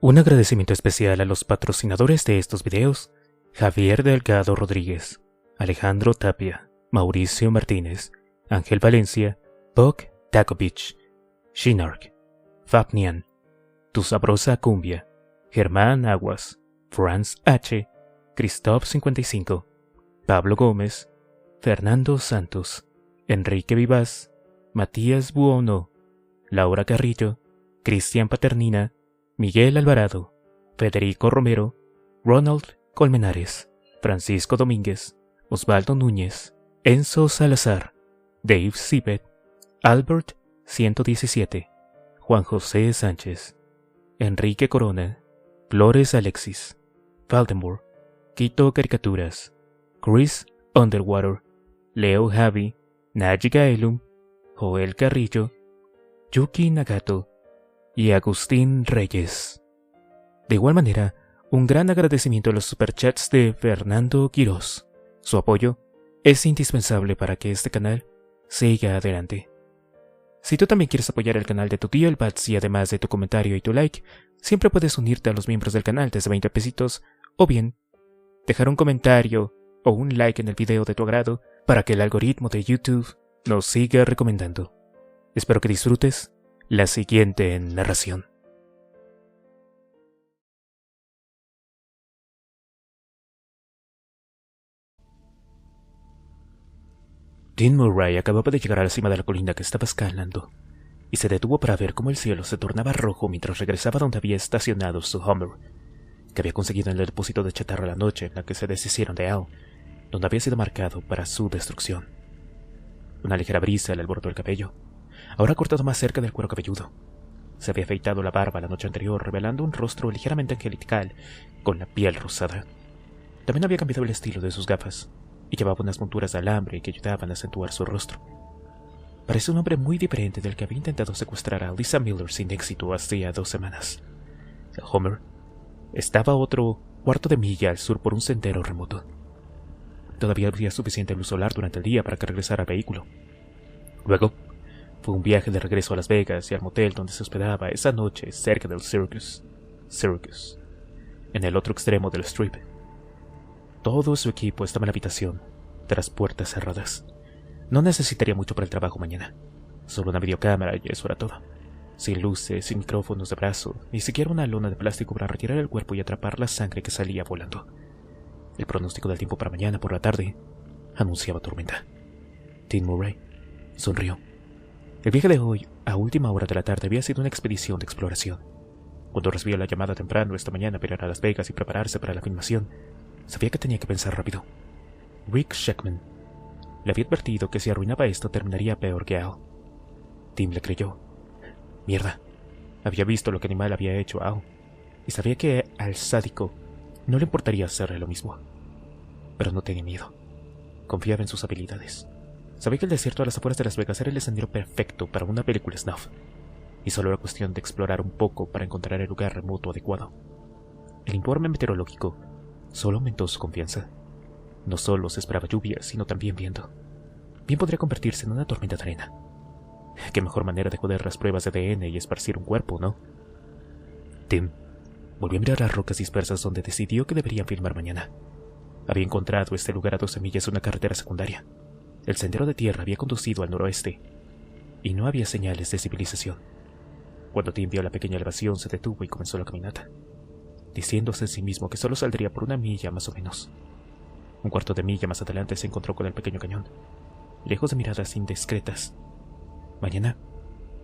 Un agradecimiento especial a los patrocinadores de estos videos: Javier Delgado Rodríguez, Alejandro Tapia, Mauricio Martínez, Ángel Valencia, Bok Takovich, Shinark, Fapnian, Tu Sabrosa Cumbia, Germán Aguas, Franz H., Christoph 55, Pablo Gómez, Fernando Santos, Enrique Vivas, Matías Buono, Laura Carrillo, Cristian Paternina, Miguel Alvarado, Federico Romero, Ronald Colmenares, Francisco Domínguez, Osvaldo Núñez, Enzo Salazar, Dave Sibet, Albert 117, Juan José Sánchez, Enrique Corona, Flores Alexis, Valdemore, Quito Caricaturas, Chris Underwater, Leo Javi, Naji Gaelum, Joel Carrillo, Yuki Nagato y Agustín Reyes. De igual manera, un gran agradecimiento a los superchats de Fernando Quirós. Su apoyo es indispensable para que este canal siga adelante. Si tú también quieres apoyar el canal de tu tío el Bats y además de tu comentario y tu like, siempre puedes unirte a los miembros del canal desde 20 pesitos o bien dejar un comentario o un like en el video de tu agrado para que el algoritmo de YouTube nos siga recomendando. Espero que disfrutes la siguiente narración. Tim Murray acababa de llegar a la cima de la colina que estaba escalando y se detuvo para ver cómo el cielo se tornaba rojo mientras regresaba donde había estacionado su Hummer, que había conseguido en el depósito de chatarra la noche en la que se deshicieron de Al, donde había sido marcado para su destrucción. Una ligera brisa le alborotó el cabello, ahora cortado más cerca del cuero cabelludo. Se había afeitado la barba la noche anterior, revelando un rostro ligeramente angelical con la piel rosada. También había cambiado el estilo de sus gafas y llevaba unas monturas de alambre que ayudaban a acentuar su rostro. Parecía un hombre muy diferente del que había intentado secuestrar a Lisa Miller sin éxito hacía 2 semanas. El Homer estaba a otro cuarto de milla al sur por un sendero remoto. Todavía había suficiente luz solar durante el día para que regresara al vehículo. Luego fue un viaje de regreso a Las Vegas y al motel donde se hospedaba esa noche cerca del Circus, en el otro extremo del Strip. Todo su equipo estaba en la habitación, tras puertas cerradas. No necesitaría mucho para el trabajo mañana. Solo una videocámara y eso era todo. Sin luces, sin micrófonos de brazo, ni siquiera una lona de plástico para retirar el cuerpo y atrapar la sangre que salía volando. El pronóstico del tiempo para mañana por la tarde anunciaba tormenta. Tim Murray sonrió. El viaje de hoy, a última hora de la tarde, había sido una expedición de exploración. Cuando recibió la llamada temprano esta mañana para ir a Las Vegas y prepararse para la filmación, sabía que tenía que pensar rápido. Rick Sheckman le había advertido que si arruinaba esto terminaría peor que Al. Tim le creyó. Mierda. Había visto lo que Animal había hecho a Al, y sabía que al sádico no le importaría hacerle lo mismo. Pero no tenía miedo. Confiaba en sus habilidades. Sabía que el desierto a las afueras de Las Vegas era el escenario perfecto para una película snuff, y solo era cuestión de explorar un poco para encontrar el lugar remoto adecuado. El informe meteorológico solo aumentó su confianza. No solo se esperaba lluvia, sino también viento. Bien podría convertirse en una tormenta de arena. Qué mejor manera de joder las pruebas de ADN y esparcir un cuerpo, ¿no? Tim volvió a mirar las rocas dispersas donde decidió que deberían filmar mañana. Había encontrado este lugar a 12 millas de una carretera secundaria. El sendero de tierra había conducido al noroeste, y no había señales de civilización. Cuando Tim vio la pequeña elevación, se detuvo y comenzó la caminata, diciéndose en sí mismo que solo saldría por 1 milla más o menos. Un cuarto de milla más adelante se encontró con el pequeño cañón, lejos de miradas indiscretas. Mañana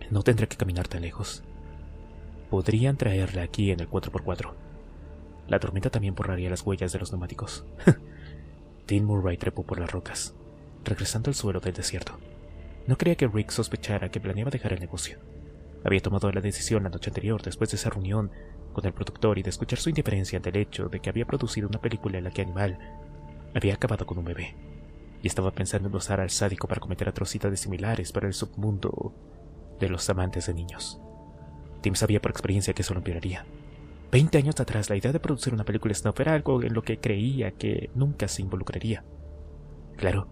no tendré que caminar tan lejos. Podrían traerla aquí en el 4x4. La tormenta también borraría las huellas de los neumáticos. Tim Murray trepó por las rocas, regresando al suelo del desierto. No creía que Rick sospechara que planeaba dejar el negocio. Había tomado la decisión la noche anterior después de esa reunión con el productor y de escuchar su indiferencia ante el hecho de que había producido una película en la que Animal había acabado con un bebé, y estaba pensando en usar al sádico para cometer atrocidades similares para el submundo de los amantes de niños. Tim sabía por experiencia que eso lo empeoraría. 20 años atrás, la idea de producir una película snuff era algo en lo que creía que nunca se involucraría. Claro,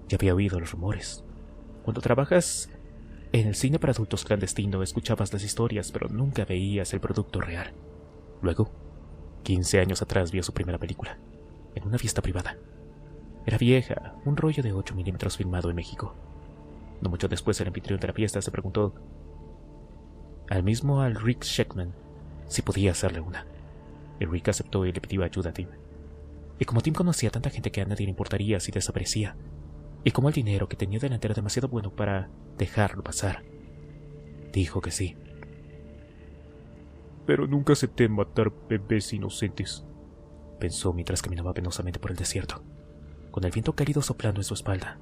ya había oído los rumores. Cuando trabajas en el cine para adultos clandestino, escuchabas las historias, pero nunca veías el producto real. Luego, 15 años atrás vio su primera película, en una fiesta privada. Era vieja, un rollo de 8 milímetros filmado en México. No mucho después, el anfitrión de la fiesta se preguntó al Rick Sheckman si podía hacerle una. Y Rick aceptó y le pidió ayuda a Tim. Y como Tim conocía a tanta gente que a nadie le importaría si desaparecía, y como el dinero que tenía delante era demasiado bueno para dejarlo pasar, dijo que sí. Pero nunca acepté matar bebés inocentes, pensó mientras caminaba penosamente por el desierto, con el viento cálido soplando en su espalda.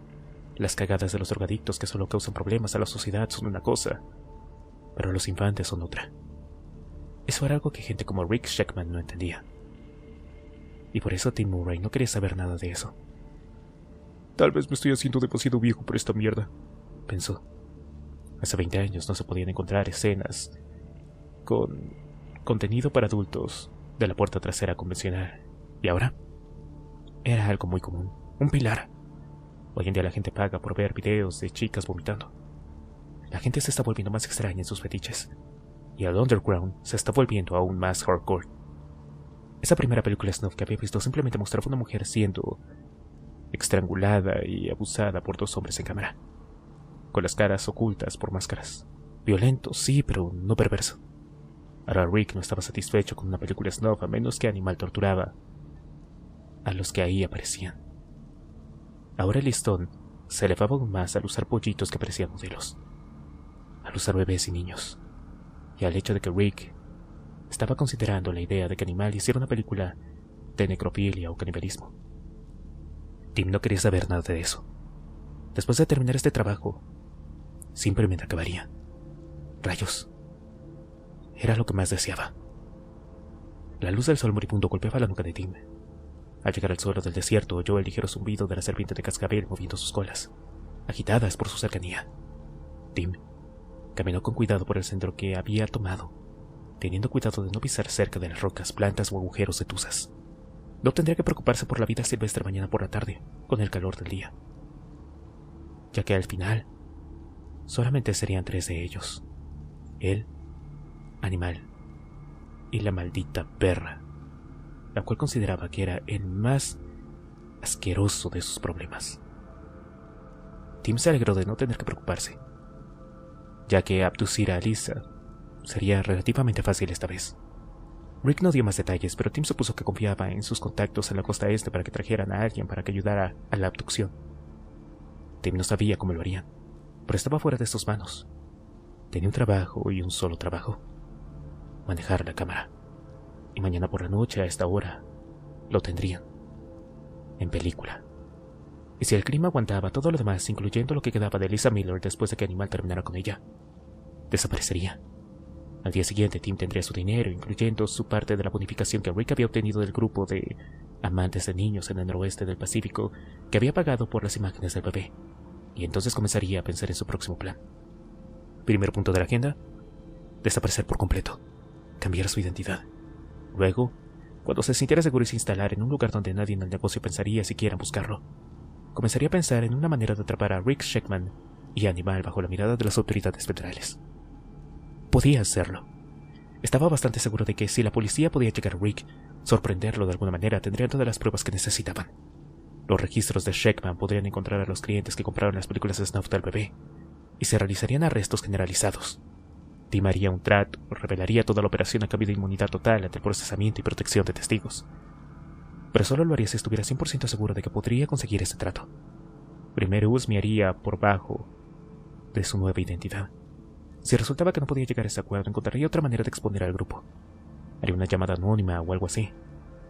Las cagadas de los drogadictos que solo causan problemas a la sociedad son una cosa, pero los infantes son otra. Eso era algo que gente como Rick Sheckman no entendía. Y por eso Tim Murray no quería saber nada de eso. Tal vez me estoy haciendo demasiado viejo por esta mierda, pensó. Hace 20 años no se podían encontrar escenas con contenido para adultos de la puerta trasera convencional. Y ahora era algo muy común, un pilar. Hoy en día la gente paga por ver videos de chicas vomitando. La gente se está volviendo más extraña en sus fetiches, y el underground se está volviendo aún más hardcore. Esa primera película snuff que había visto simplemente mostraba a una mujer siendo estrangulada y abusada por 2 hombres en cámara, con las caras ocultas por máscaras. Violento, sí, pero no perverso. Ahora Rick no estaba satisfecho con una película snuff a menos que Animal torturaba a los que ahí aparecían. Ahora el listón se elevaba aún más al usar pollitos que parecían modelos, al usar bebés y niños, y al hecho de que Rick estaba considerando la idea de que Animal hiciera una película de necrofilia o canibalismo. Tim no quería saber nada de eso. Después de terminar este trabajo, simplemente acabaría. Rayos. Era lo que más deseaba. La luz del sol moribundo golpeaba la nuca de Tim. Al llegar al suelo del desierto, oyó el ligero zumbido de la serpiente de cascabel moviendo sus colas, agitadas por su cercanía. Tim caminó con cuidado por el sendero que había tomado, teniendo cuidado de no pisar cerca de las rocas, plantas o agujeros de tuzas. No tendría que preocuparse por la vida silvestre mañana por la tarde, con el calor del día, ya que al final solamente serían 3 de ellos: él, Animal y la maldita perra, la cual consideraba que era el más asqueroso de sus problemas. Tim se alegró de no tener que preocuparse, ya que abducir a Lisa sería relativamente fácil esta vez. Rick no dio más detalles, pero Tim supuso que confiaba en sus contactos en la costa este para que trajeran a alguien para que ayudara a la abducción. Tim no sabía cómo lo harían, pero estaba fuera de sus manos. Tenía un trabajo y un solo trabajo: manejar la cámara. Y mañana por la noche a esta hora lo tendrían en película. Y si el clima aguantaba, todo lo demás, incluyendo lo que quedaba de Lisa Miller después de que Animal terminara con ella, desaparecería. Al día siguiente, Tim tendría su dinero, incluyendo su parte de la bonificación que Rick había obtenido del grupo de amantes de niños en el noroeste del Pacífico que había pagado por las imágenes del bebé, y entonces comenzaría a pensar en su próximo plan. Primer punto de la agenda: desaparecer por completo, cambiar su identidad. Luego, cuando se sintiera seguro y se instalar en un lugar donde nadie en el negocio pensaría siquiera en buscarlo, comenzaría a pensar en una manera de atrapar a Rick Sheckman y Animal bajo la mirada de las autoridades federales. Podía hacerlo. Estaba bastante seguro de que si la policía podía llegar a Rick, sorprenderlo de alguna manera, tendrían todas las pruebas que necesitaban. Los registros de Sheckman podrían encontrar a los clientes que compraron las películas de snuff del bebé, y se realizarían arrestos generalizados. Tim haría un trato, revelaría toda la operación a cambio de inmunidad total ante el procesamiento y protección de testigos. Pero solo lo haría si estuviera 100% seguro de que podría conseguir ese trato. Primero husmearía por bajo de su nueva identidad. Si resultaba que no podía llegar a ese acuerdo, encontraría otra manera de exponer al grupo. Haría una llamada anónima o algo así.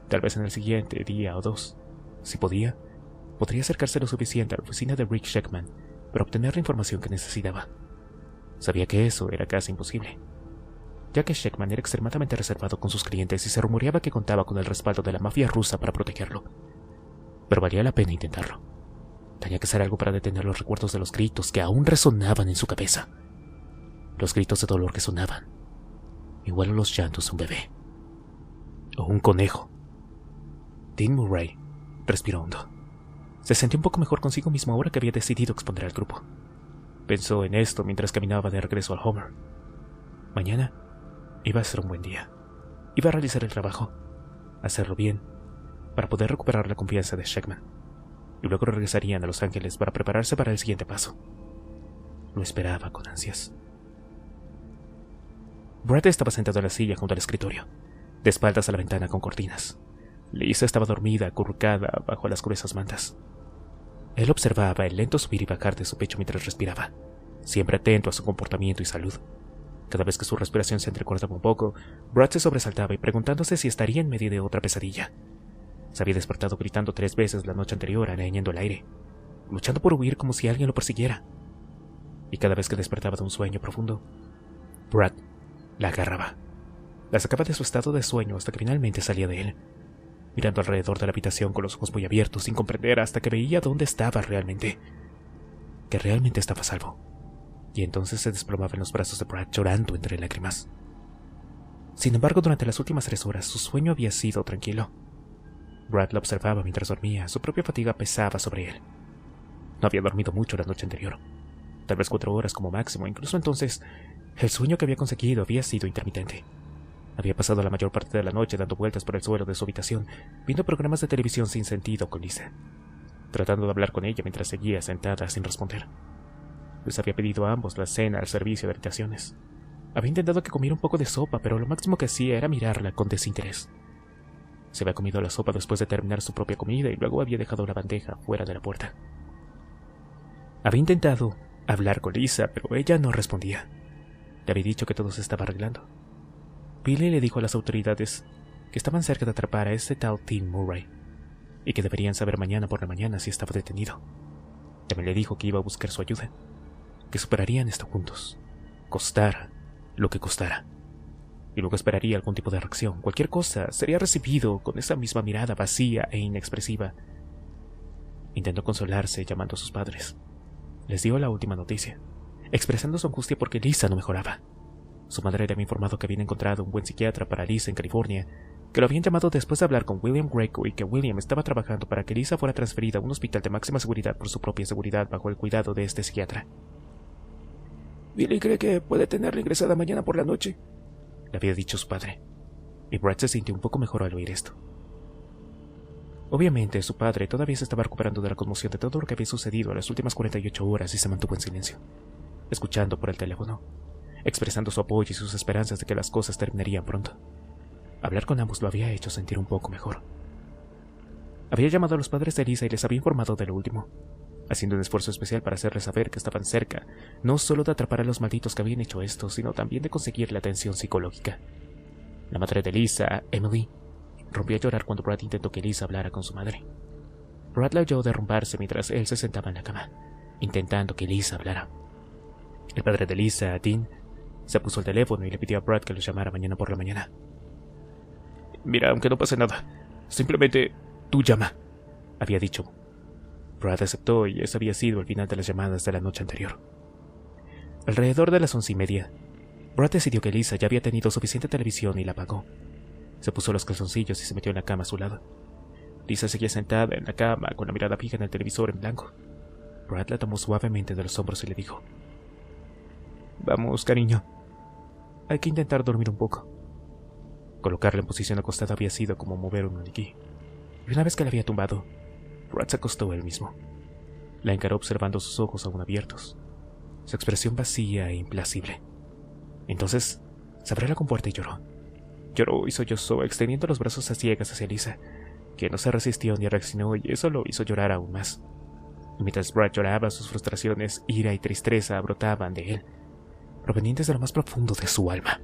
Tal vez en el siguiente día o 2. Si podría acercarse lo suficiente a la oficina de Rick Sheckman para obtener la información que necesitaba. Sabía que eso era casi imposible, ya que Sheckman era extremadamente reservado con sus clientes y se rumoreaba que contaba con el respaldo de la mafia rusa para protegerlo. Pero valía la pena intentarlo. Tenía que hacer algo para detener los recuerdos de los gritos que aún resonaban en su cabeza. Los gritos de dolor que sonaban, igual a los llantos de un bebé. O un conejo. Tim Murray respiró hondo. Se sentía un poco mejor consigo mismo ahora que había decidido exponer al grupo. Pensó en esto mientras caminaba de regreso al Homer. Mañana iba a ser un buen día. Iba a realizar el trabajo, hacerlo bien, para poder recuperar la confianza de Sheckman, y luego regresarían a Los Ángeles para prepararse para el siguiente paso. Lo esperaba con ansias. Brad estaba sentado en la silla junto al escritorio, de espaldas a la ventana con cortinas. Lisa estaba dormida, acurrucada bajo las gruesas mantas. Él observaba el lento subir y bajar de su pecho mientras respiraba, siempre atento a su comportamiento y salud. Cada vez que su respiración se entrecortaba un poco, Brad se sobresaltaba y preguntándose si estaría en medio de otra pesadilla. Se había despertado gritando 3 veces la noche anterior, arañando el aire, luchando por huir como si alguien lo persiguiera. Y cada vez que despertaba de un sueño profundo, Brad la agarraba. La sacaba de su estado de sueño hasta que finalmente salía de él, mirando alrededor de la habitación con los ojos muy abiertos sin comprender hasta que veía dónde estaba realmente. Que realmente estaba a salvo. Y entonces se desplomaba en los brazos de Brad llorando entre lágrimas. Sin embargo, durante las últimas 3 horas su sueño había sido tranquilo. Brad la observaba mientras dormía, su propia fatiga pesaba sobre él. No había dormido mucho la noche anterior, tal vez 4 horas como máximo, incluso entonces el sueño que había conseguido había sido intermitente. Había pasado la mayor parte de la noche dando vueltas por el suelo de su habitación, viendo programas de televisión sin sentido con Lisa, tratando de hablar con ella mientras seguía sentada sin responder. Les había pedido a ambos la cena al servicio de habitaciones. Había intentado que comiera un poco de sopa, pero lo máximo que hacía era mirarla con desinterés. Se había comido la sopa después de terminar su propia comida y luego había dejado la bandeja fuera de la puerta. Había intentado hablar con Lisa, pero ella no respondía. Le había dicho que todo se estaba arreglando. Billy le dijo a las autoridades que estaban cerca de atrapar a ese tal Tim Murray y que deberían saber mañana por la mañana si estaba detenido. También le dijo que iba a buscar su ayuda, que superarían esto juntos, costara lo que costara, y luego esperaría algún tipo de reacción. Cualquier cosa sería recibido con esa misma mirada vacía e inexpresiva. Intentó consolarse llamando a sus padres. Les dio la última noticia, expresando su angustia porque Lisa no mejoraba. Su madre le había informado que habían encontrado un buen psiquiatra para Lisa en California, que lo habían llamado después de hablar con William Greco y que William estaba trabajando para que Lisa fuera transferida a un hospital de máxima seguridad por su propia seguridad bajo el cuidado de este psiquiatra. Billy cree que puede tenerla ingresada mañana por la noche, le había dicho su padre, y Brad se sintió un poco mejor al oír esto. Obviamente, su padre todavía se estaba recuperando de la conmoción de todo lo que había sucedido en las últimas 48 horas y se mantuvo en silencio, escuchando por el teléfono, expresando su apoyo y sus esperanzas de que las cosas terminarían pronto. Hablar con ambos lo había hecho sentir un poco mejor. Había llamado a los padres de Lisa y les había informado de lo último, haciendo un esfuerzo especial para hacerles saber que estaban cerca, no solo de atrapar a los malditos que habían hecho esto, sino también de conseguir la atención psicológica. La madre de Lisa, Emily, rompió a llorar cuando Brad intentó que Lisa hablara con su madre. Brad la oyó derrumbarse mientras él se sentaba en la cama, intentando que Lisa hablara. El padre de Lisa, Dean, se puso el teléfono y le pidió a Brad que lo llamara mañana por la mañana. Mira, aunque no pase nada, simplemente tú llama, había dicho. Brad aceptó y ese había sido el final de las llamadas de la noche anterior. Alrededor de las 11:30, Brad decidió que Lisa ya había tenido suficiente televisión y la apagó. Se puso los calzoncillos y se metió en la cama a su lado. Lisa seguía sentada en la cama con la mirada fija en el televisor en blanco. Brad la tomó suavemente de los hombros y le dijo: Vamos, cariño. Hay que intentar dormir un poco. Colocarla en posición acostada había sido como mover un maniquí. Y una vez que la había tumbado, Brad se acostó él mismo. La encaró observando sus ojos aún abiertos, su expresión vacía e implacable. Entonces se abrió la compuerta y lloró. Lloró y sollozó, extendiendo los brazos a ciegas hacia Lisa, que no se resistió ni reaccionó, y eso lo hizo llorar aún más. Y mientras Brad lloraba, sus frustraciones, ira y tristeza brotaban de él, provenientes de lo más profundo de su alma.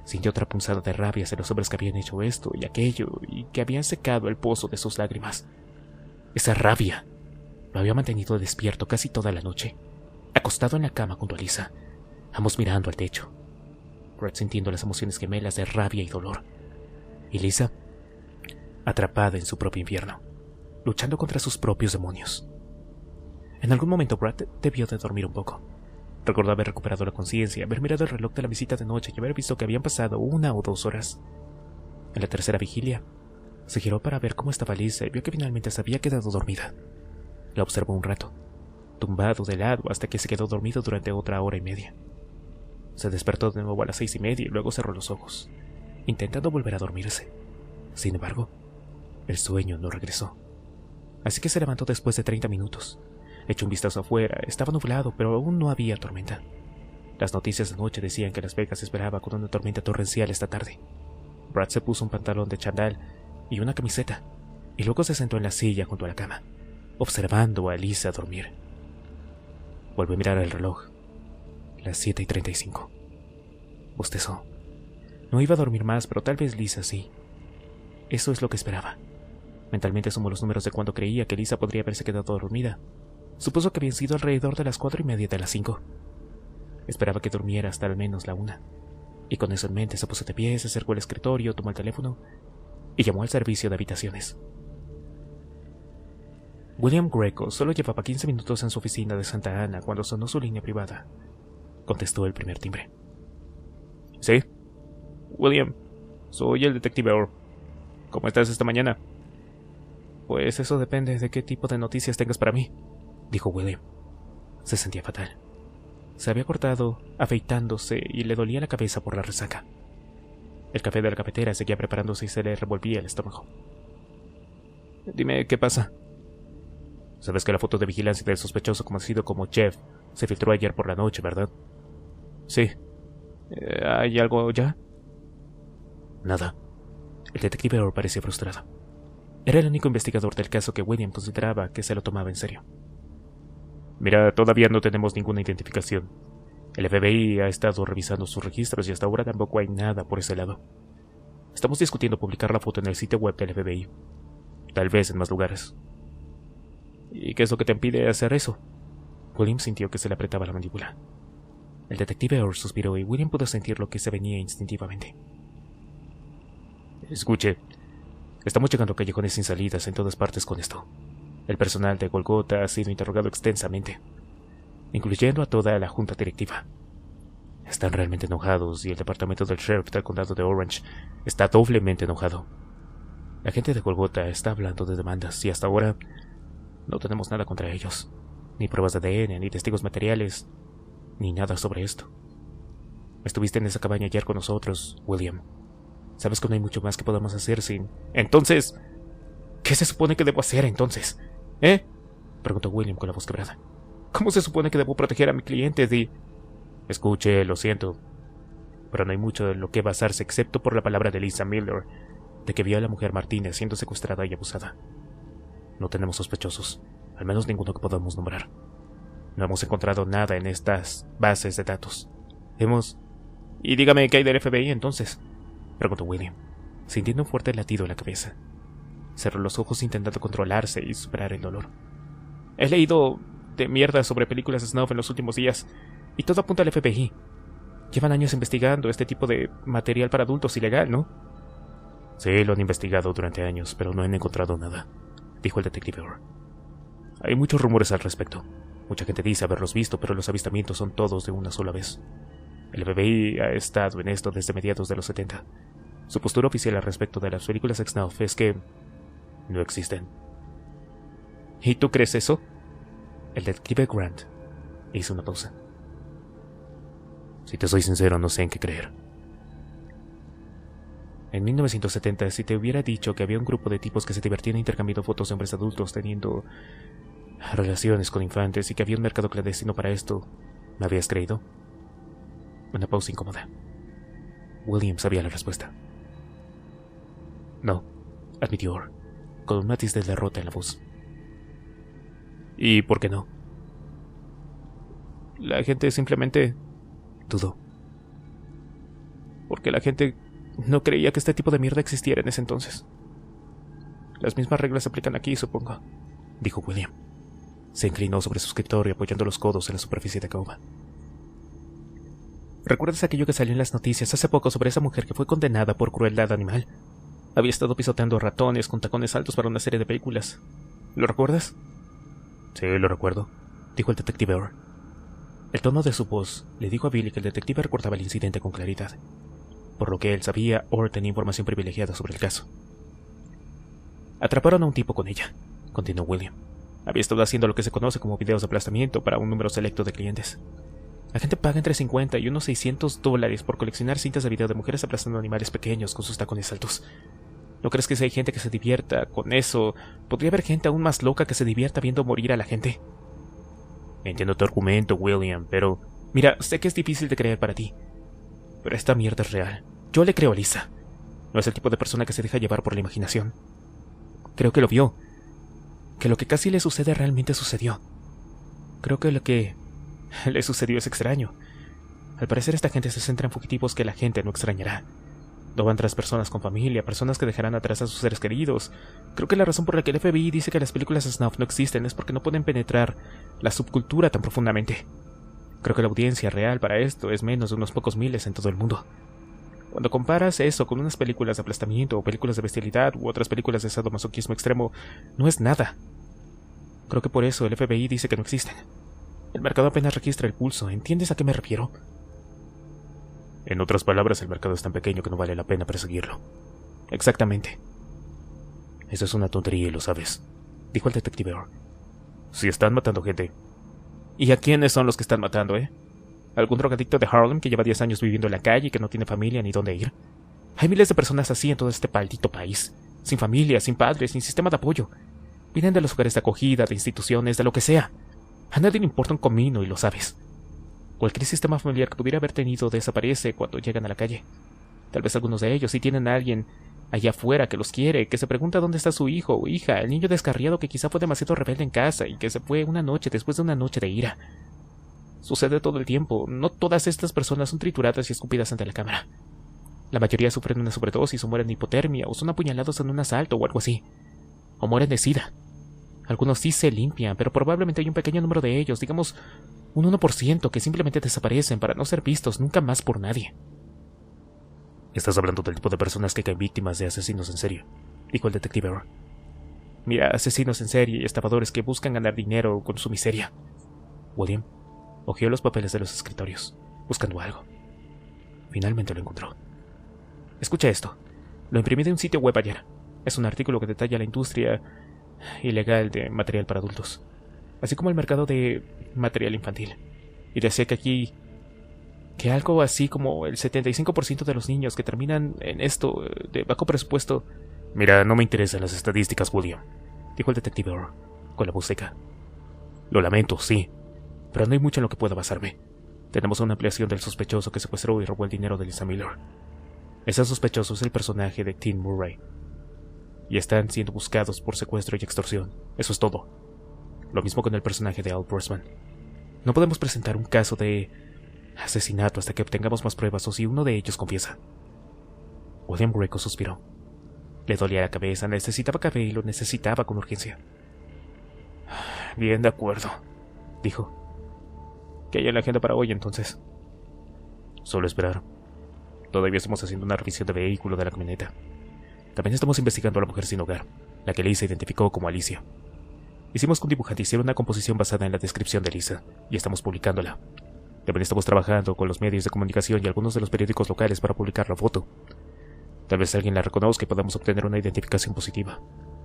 Sintió otra punzada de rabia hacia los hombres que habían hecho esto y aquello, y que habían secado el pozo de sus lágrimas. Esa rabia lo había mantenido despierto casi toda la noche, acostado en la cama junto a Lisa, ambos mirando al techo, Brad sintiendo las emociones gemelas de rabia y dolor, y Lisa atrapada en su propio infierno, luchando contra sus propios demonios. En algún momento Brad debió de dormir un poco. Recordó haber recuperado la conciencia, haber mirado el reloj de la visita de noche y haber visto que habían pasado 1 o 2 horas. En la tercera vigilia, se giró para ver cómo estaba Lisa y vio que finalmente se había quedado dormida. La observó un rato, tumbado de lado hasta que se quedó dormido durante otra hora y media. Se despertó de nuevo a las 6:30 y luego cerró los ojos, intentando volver a dormirse. Sin embargo, el sueño no regresó. Así que se levantó después de 30 minutos. Echó un vistazo afuera, estaba nublado, pero aún no había tormenta. Las noticias de noche decían que Las Vegas esperaba con una tormenta torrencial esta tarde. Brad se puso un pantalón de chandal y una camiseta, y luego se sentó en la silla junto a la cama, observando a Lisa dormir. Volvió a mirar el reloj. Las 7:35. Bostezó. No iba a dormir más, pero tal vez Lisa sí. Eso es lo que esperaba. Mentalmente sumó los números de cuando creía que Lisa podría haberse quedado dormida. Supuso que habían sido alrededor de las 4:30 de las 5. Esperaba que durmiera hasta al menos la 1. Y con eso en mente se puso de pie, se acercó al escritorio, tomó el teléfono y llamó al servicio de habitaciones. William Greco solo llevaba 15 minutos en su oficina de Santa Ana cuando sonó su línea privada. Contestó el primer timbre. ¿Sí? William, soy el detective Orr. ¿Cómo estás esta mañana? Pues eso depende de qué tipo de noticias tengas para mí, dijo William. Se sentía fatal. Se había cortado, afeitándose, y le dolía la cabeza por la resaca. El café de la cafetera seguía preparándose y se le revolvía el estómago. Dime, ¿qué pasa? Sabes que la foto de vigilancia del sospechoso conocido como Jeff se filtró ayer por la noche, ¿verdad? Sí. ¿Hay algo ya? Nada. El detective Orr parecía frustrado. Era el único investigador del caso que William consideraba que se lo tomaba en serio. Mira, todavía no tenemos ninguna identificación. El FBI ha estado revisando sus registros y hasta ahora tampoco hay nada por ese lado. Estamos discutiendo publicar la foto en el sitio web del FBI. Tal vez en más lugares. ¿Y qué es lo que te impide hacer eso? William sintió que se le apretaba la mandíbula. El detective Orr suspiró y William pudo sentir lo que se venía instintivamente. Escuche, estamos llegando a callejones sin salidas en todas partes con esto. El personal de Golgotha ha sido interrogado extensamente, incluyendo a toda la junta directiva. Están realmente enojados y el departamento del sheriff del condado de Orange está doblemente enojado. La gente de Golgotha está hablando de demandas y hasta ahora no tenemos nada contra ellos. Ni pruebas de ADN, ni testigos materiales, ni nada sobre esto. Estuviste en esa cabaña ayer con nosotros, William. Sabes que no hay mucho más que podamos hacer sin... Entonces, ¿qué se supone que debo hacer entonces? Preguntó William con la voz quebrada. ¿Cómo se supone que debo proteger a mi cliente de...? Escuche, lo siento, pero no hay mucho en lo que basarse excepto por la palabra de Lisa Miller, de que vio a la mujer Martínez siendo secuestrada y abusada. No tenemos sospechosos, al menos ninguno que podamos nombrar. No hemos encontrado nada en estas bases de datos. Y dígame, ¿qué hay del FBI entonces? Preguntó William, sintiendo un fuerte latido en la cabeza. Cerró los ojos intentando controlarse y superar el dolor. He leído de mierda sobre películas de snuff en los últimos días, y todo apunta al FBI. Llevan años investigando este tipo de material para adultos ilegal, ¿no? Sí, lo han investigado durante años, pero no han encontrado nada, dijo el detective Orr. Hay muchos rumores al respecto. Mucha gente dice haberlos visto, pero los avistamientos son todos de una sola vez. El FBI ha estado en esto desde mediados de los 70. Su postura oficial al respecto de las películas snuff es que no existen. ¿Y tú crees eso? El detective Grant hizo una pausa. Si te soy sincero, no sé en qué creer. En 1970, si te hubiera dicho que había un grupo de tipos que se divertían intercambiando fotos de hombres adultos teniendo relaciones con infantes y que había un mercado clandestino para esto, ¿me habías creído? Una pausa incómoda. William sabía la respuesta. No, admitió Orr, con un matiz de derrota en la voz. ¿Y por qué no? La gente simplemente dudó. Porque la gente no creía que este tipo de mierda existiera en ese entonces. Las mismas reglas se aplican aquí, supongo, dijo William. Se inclinó sobre su escritorio apoyando los codos en la superficie de caoba. ¿Recuerdas aquello que salió en las noticias hace poco sobre esa mujer que fue condenada por crueldad animal? Había estado pisoteando ratones con tacones altos para una serie de películas. ¿Lo recuerdas? Sí, lo recuerdo, dijo el detective Orr. El tono de su voz le dijo a Billy que el detective recordaba el incidente con claridad. Por lo que él sabía, Orr tenía información privilegiada sobre el caso. Atraparon a un tipo con ella, continuó William. Había estado haciendo lo que se conoce como videos de aplastamiento para un número selecto de clientes. La gente paga entre 50 y unos $600 por coleccionar cintas de video de mujeres aplastando animales pequeños con sus tacones altos. ¿No crees que si hay gente que se divierta con eso, podría haber gente aún más loca que se divierta viendo morir a la gente? Entiendo tu argumento, William, pero... Mira, sé que es difícil de creer para ti, pero esta mierda es real. Yo le creo a Lisa. No es el tipo de persona que se deja llevar por la imaginación. Creo que lo vio. Que lo que casi le sucede realmente sucedió. Creo que lo que le sucedió es extraño. Al parecer esta gente se centra en fugitivos que la gente no extrañará. No van tras personas con familia, personas que dejarán atrás a sus seres queridos. Creo que la razón por la que el FBI dice que las películas snuff no existen es porque no pueden penetrar la subcultura tan profundamente. Creo que la audiencia real para esto es menos de unos pocos miles en todo el mundo. Cuando comparas eso con unas películas de aplastamiento o películas de bestialidad u otras películas de sadomasoquismo extremo, no es nada. Creo que por eso el FBI dice que no existen. El mercado apenas registra el pulso, ¿entiendes a qué me refiero? En otras palabras, el mercado es tan pequeño que no vale la pena perseguirlo. Exactamente. Eso es una tontería y lo sabes, dijo el detective Orr. Si están matando gente. ¿Y a quiénes son los que están matando, ¿Algún drogadicto de Harlem que lleva 10 años viviendo en la calle y que no tiene familia ni dónde ir? Hay miles de personas así en todo este maldito país. Sin familia, sin padres, sin sistema de apoyo. Vienen de los hogares de acogida, de instituciones, de lo que sea. A nadie le importa un comino y lo sabes. Cualquier sistema familiar que pudiera haber tenido desaparece cuando llegan a la calle. Tal vez algunos de ellos sí tienen a alguien allá afuera que los quiere, que se pregunta dónde está su hijo o hija, el niño descarriado que quizá fue demasiado rebelde en casa y que se fue una noche después de una noche de ira. Sucede todo el tiempo. No todas estas personas son trituradas y escupidas ante la cámara. La mayoría sufren una sobredosis o mueren de hipotermia o son apuñalados en un asalto o algo así. O mueren de sida. Algunos sí se limpian, pero probablemente hay un pequeño número de ellos, digamos un 1%, que simplemente desaparecen para no ser vistos nunca más por nadie. Estás hablando del tipo de personas que caen víctimas de asesinos en serie, dijo el detective Orr. Mira, asesinos en serie y estafadores que buscan ganar dinero con su miseria. William hojeó los papeles de los escritorios, buscando algo. Finalmente lo encontró. Escucha esto. Lo imprimí de un sitio web ayer. Es un artículo que detalla la industria ilegal de material para adultos, así como el mercado de material infantil. Y decía que algo así como el 75% de los niños que terminan en esto de bajo presupuesto... Mira, no me interesan las estadísticas, William, dijo el detective Orr, con la voz seca. Lo lamento, sí, pero no hay mucho en lo que pueda basarme. Tenemos una ampliación del sospechoso que secuestró y robó el dinero de Lisa Miller. Ese sospechoso es el personaje de Tim Murray. Y están siendo buscados por secuestro y extorsión. Eso es todo. Lo mismo con el personaje de Al Borsman. No podemos presentar un caso de asesinato hasta que obtengamos más pruebas o si uno de ellos confiesa. William Greco suspiró. Le dolía la cabeza, necesitaba café y lo necesitaba con urgencia. Bien, de acuerdo, dijo. ¿Qué hay en la agenda para hoy entonces? Solo esperar. Todavía estamos haciendo una revisión de vehículo de la camioneta. También estamos investigando a la mujer sin hogar, la que Lisa identificó como Alicia. Hicimos que un dibujante hiciera una composición basada en la descripción de Lisa, y estamos publicándola. También estamos trabajando con los medios de comunicación y algunos de los periódicos locales para publicar la foto. Tal vez alguien la reconozca y podamos obtener una identificación positiva.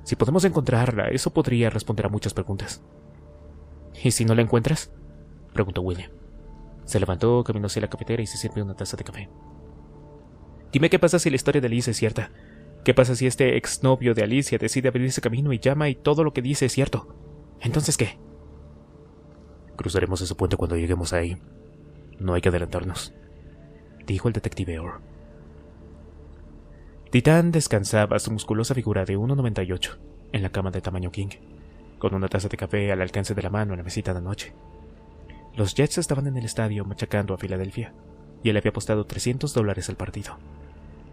Si podemos encontrarla, eso podría responder a muchas preguntas. ¿Y si no la encuentras?, preguntó William. Se levantó, caminó hacia la cafetera y se sirvió una taza de café. Dime qué pasa si la historia de Lisa es cierta. ¿Qué pasa si este exnovio de Alicia decide abrirse camino y llama y todo lo que dice es cierto? ¿Entonces qué? Cruzaremos ese puente cuando lleguemos ahí. No hay que adelantarnos, dijo el detective Orr. Titán descansaba su musculosa figura de 1,98 en la cama de tamaño king, con una taza de café al alcance de la mano en la mesita de noche. Los Jets estaban en el estadio machacando a Filadelfia, y él había apostado $300 al partido.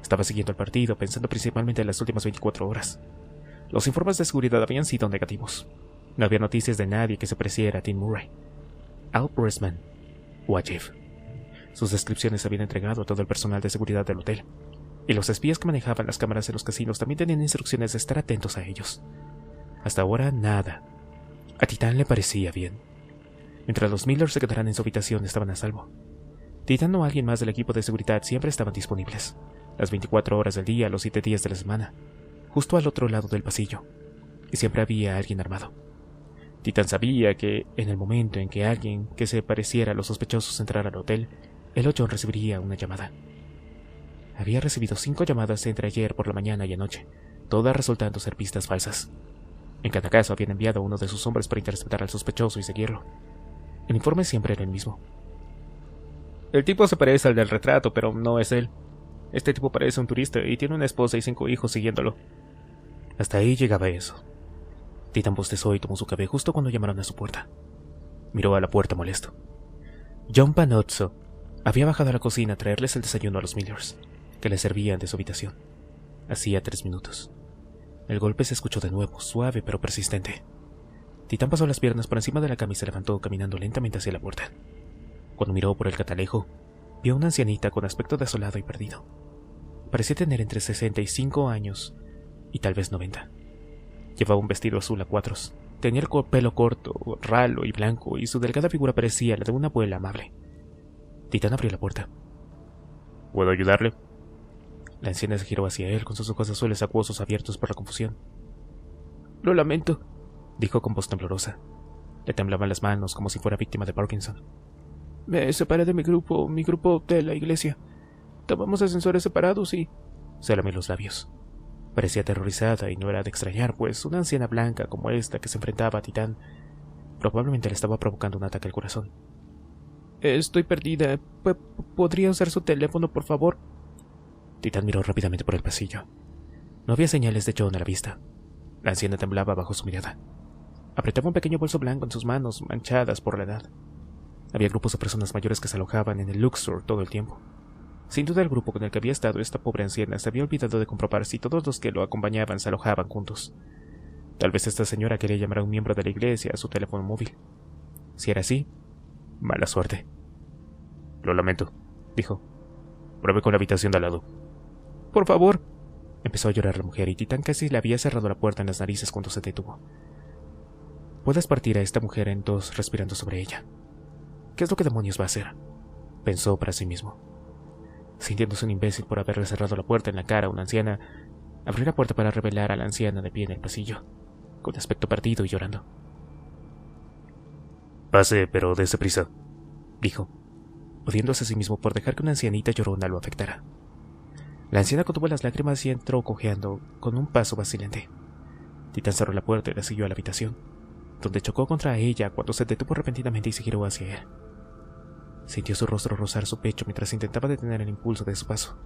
Estaba siguiendo el partido, pensando principalmente en las últimas 24 horas. Los informes de seguridad habían sido negativos. No había noticias de nadie que se pareciera a Tim Murray, Al Borsman o a Jeff. Sus descripciones se habían entregado a todo el personal de seguridad del hotel, y los espías que manejaban las cámaras de los casinos también tenían instrucciones de estar atentos a ellos. Hasta ahora, nada. A Titán le parecía bien. Mientras los Miller se quedaran en su habitación, estaban a salvo. Titán o alguien más del equipo de seguridad siempre estaban disponibles, las 24 horas del día, los 7 días de la semana, justo al otro lado del pasillo, y siempre había alguien armado. Titán sabía que, en el momento en que alguien que se pareciera a los sospechosos entrara al hotel, el 8 recibiría una llamada. Había recibido 5 llamadas entre ayer por la mañana y anoche, todas resultando ser pistas falsas. En cada caso habían enviado a uno de sus hombres para interceptar al sospechoso y seguirlo. El informe siempre era el mismo. El tipo se parece al del retrato, pero no es él. Este tipo parece un turista y tiene una esposa y 5 hijos siguiéndolo. Hasta ahí llegaba eso. Titán bostezó y tomó su café justo cuando llamaron a su puerta. Miró a la puerta molesto. John Panozzo había bajado a la cocina a traerles el desayuno a los Millers, que le servían de su habitación. Hacía 3 minutos. El golpe se escuchó de nuevo, suave pero persistente. Titán pasó las piernas por encima de la cama y se levantó caminando lentamente hacia la puerta. Cuando miró por el catalejo, vio a una ancianita con aspecto desolado y perdido. Parecía tener entre 65 años y tal vez 90. Llevaba un vestido azul a cuadros. Tenía el pelo corto, ralo y blanco, y su delgada figura parecía la de una abuela amable. Titán abrió la puerta. ¿Puedo ayudarle? La anciana se giró hacia él con sus ojos azules acuosos abiertos por la confusión. Lo lamento, dijo con voz temblorosa. Le temblaban las manos como si fuera víctima de Parkinson. Me separé de mi grupo de la iglesia. Tomamos ascensores separados y... Se lamió los labios. Parecía aterrorizada y no era de extrañar, pues una anciana blanca como esta que se enfrentaba a Titán probablemente le estaba provocando un ataque al corazón. Estoy perdida. ¿Podría usar su teléfono, por favor? Titán miró rápidamente por el pasillo. No había señales de John a la vista. La anciana temblaba bajo su mirada. Apretaba un pequeño bolso blanco en sus manos, manchadas por la edad. Había grupos de personas mayores que se alojaban en el Luxor todo el tiempo. Sin duda el grupo con el que había estado esta pobre anciana se había olvidado de comprobar si todos los que lo acompañaban se alojaban juntos. Tal vez esta señora quería llamar a un miembro de la iglesia a su teléfono móvil. Si era así, mala suerte. Lo lamento, dijo. Pruebe con la habitación de al lado. Por favor. Empezó a llorar la mujer y Titán casi le había cerrado la puerta en las narices cuando se detuvo. Puedes partir a esta mujer en 2 respirando sobre ella. ¿Qué es lo que demonios va a hacer? Pensó para sí mismo. Sintiéndose un imbécil por haberle cerrado la puerta en la cara a una anciana, abrió la puerta para revelar a la anciana de pie en el pasillo, con aspecto perdido y llorando. Pase, pero dése prisa, dijo, odiándose a sí mismo por dejar que una ancianita llorona lo afectara. La anciana contuvo las lágrimas y entró cojeando, con un paso vacilante. Titán cerró la puerta y la siguió a la habitación, donde chocó contra ella cuando se detuvo repentinamente y se giró hacia él. Sintió su rostro rozar su pecho mientras intentaba detener el impulso de su paso,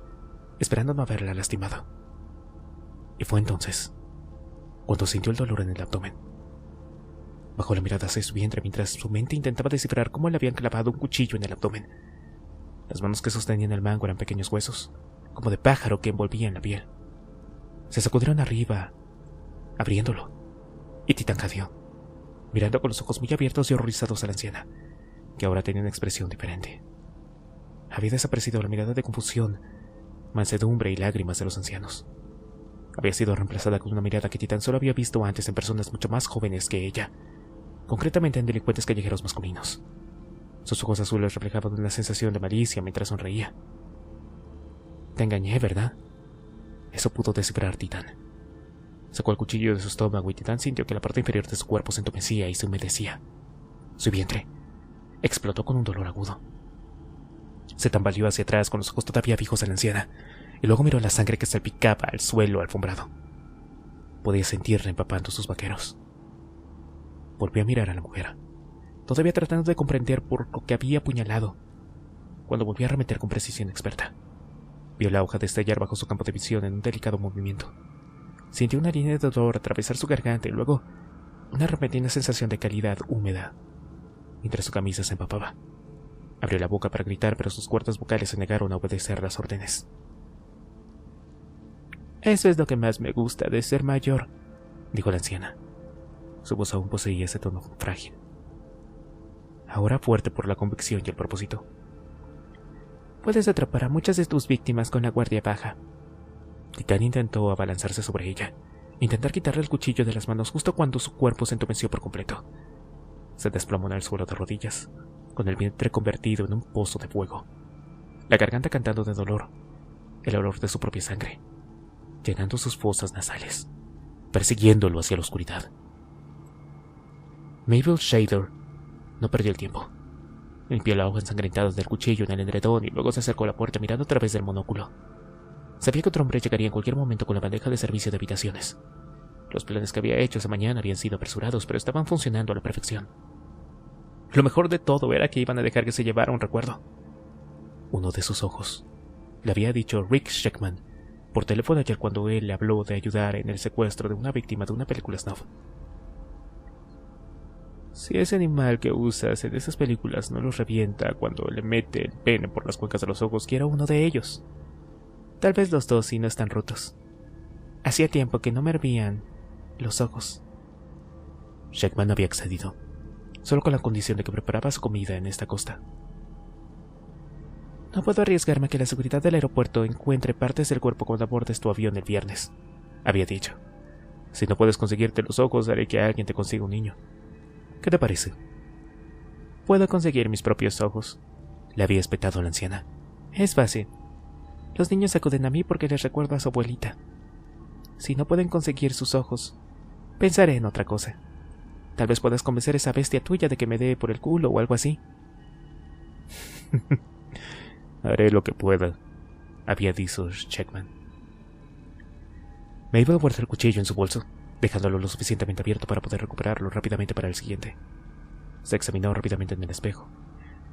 esperando no haberla lastimado. Y fue entonces cuando sintió el dolor en el abdomen. Bajó la mirada hacia su vientre mientras su mente intentaba descifrar cómo le habían clavado un cuchillo en el abdomen. Las manos que sostenían el mango eran pequeños huesos, como de pájaro que envolvían la piel. Se sacudieron arriba, abriéndolo, y Titán cadeó, mirando con los ojos muy abiertos y horrorizados a la anciana, que ahora tenía una expresión diferente. Había desaparecido la mirada de confusión, mansedumbre y lágrimas de los ancianos. Había sido reemplazada con una mirada que Titán solo había visto antes en personas mucho más jóvenes que ella, concretamente en delincuentes callejeros masculinos. Sus ojos azules reflejaban una sensación de malicia mientras sonreía. Te engañé, ¿verdad? Eso pudo descifrar Titán. Sacó el cuchillo de su estómago y Titán sintió que la parte inferior de su cuerpo se entumecía y se humedecía. Su vientre explotó con un dolor agudo. Se tambaleó hacia atrás con los ojos todavía fijos a la anciana, y luego miró la sangre que salpicaba al suelo alfombrado. Podía sentirla empapando sus vaqueros. Volvió a mirar a la mujer, todavía tratando de comprender por lo que había apuñalado. Cuando volvió a arremeter con precisión experta, vio la hoja destellar bajo su campo de visión en un delicado movimiento. Sintió una línea de dolor atravesar su garganta y luego una repentina sensación de calidad húmeda mientras su camisa se empapaba. Abrió la boca para gritar, pero sus cuerdas vocales se negaron a obedecer las órdenes. Eso es lo que más me gusta de ser mayor, dijo la anciana. Su voz aún poseía ese tono frágil, ahora fuerte por la convicción y el propósito. Puedes atrapar a muchas de tus víctimas con la guardia baja. Titán intentó abalanzarse sobre ella, intentar quitarle el cuchillo de las manos justo cuando su cuerpo se entumeció por completo. Se desplomó en el suelo de rodillas, con el vientre convertido en un pozo de fuego, la garganta cantando de dolor, el olor de su propia sangre, llenando sus fosas nasales, persiguiéndolo hacia la oscuridad. Mabel Shader no perdió el tiempo. Limpió la hoja ensangrentada del cuchillo en el edredón y luego se acercó a la puerta mirando a través del monóculo. Sabía que otro hombre llegaría en cualquier momento con la bandeja de servicio de habitaciones. Los planes que había hecho esa mañana habían sido apresurados, pero estaban funcionando a la perfección. Lo mejor de todo era que iban a dejar que se llevara un recuerdo. Uno de sus ojos. Le había dicho Rick Sheckman por teléfono ayer cuando él le habló de ayudar en el secuestro de una víctima de una película snuff. Si ese animal que usas en esas películas no los revienta cuando le mete el pene por las cuencas de los ojos, quiero uno de ellos. Tal vez los dos sí no están rotos. Hacía tiempo que no me hervían los ojos. Sheckman había accedido, solo con la condición de que preparaba su comida en esta costa. No puedo arriesgarme a que la seguridad del aeropuerto encuentre partes del cuerpo cuando abordes tu avión el viernes, había dicho. Si no puedes conseguirte los ojos, haré que alguien te consiga un niño. ¿Qué te parece? Puedo conseguir mis propios ojos, le había espetado la anciana. Es fácil. Los niños acuden a mí porque les recuerdo a su abuelita. Si no pueden conseguir sus ojos, pensaré en otra cosa. Tal vez puedas convencer a esa bestia tuya de que me dé por el culo o algo así. Haré lo que pueda, había dicho Sheckman. Mabel guardó el cuchillo en su bolso, dejándolo lo suficientemente abierto para poder recuperarlo rápidamente para el siguiente. Se examinó rápidamente en el espejo.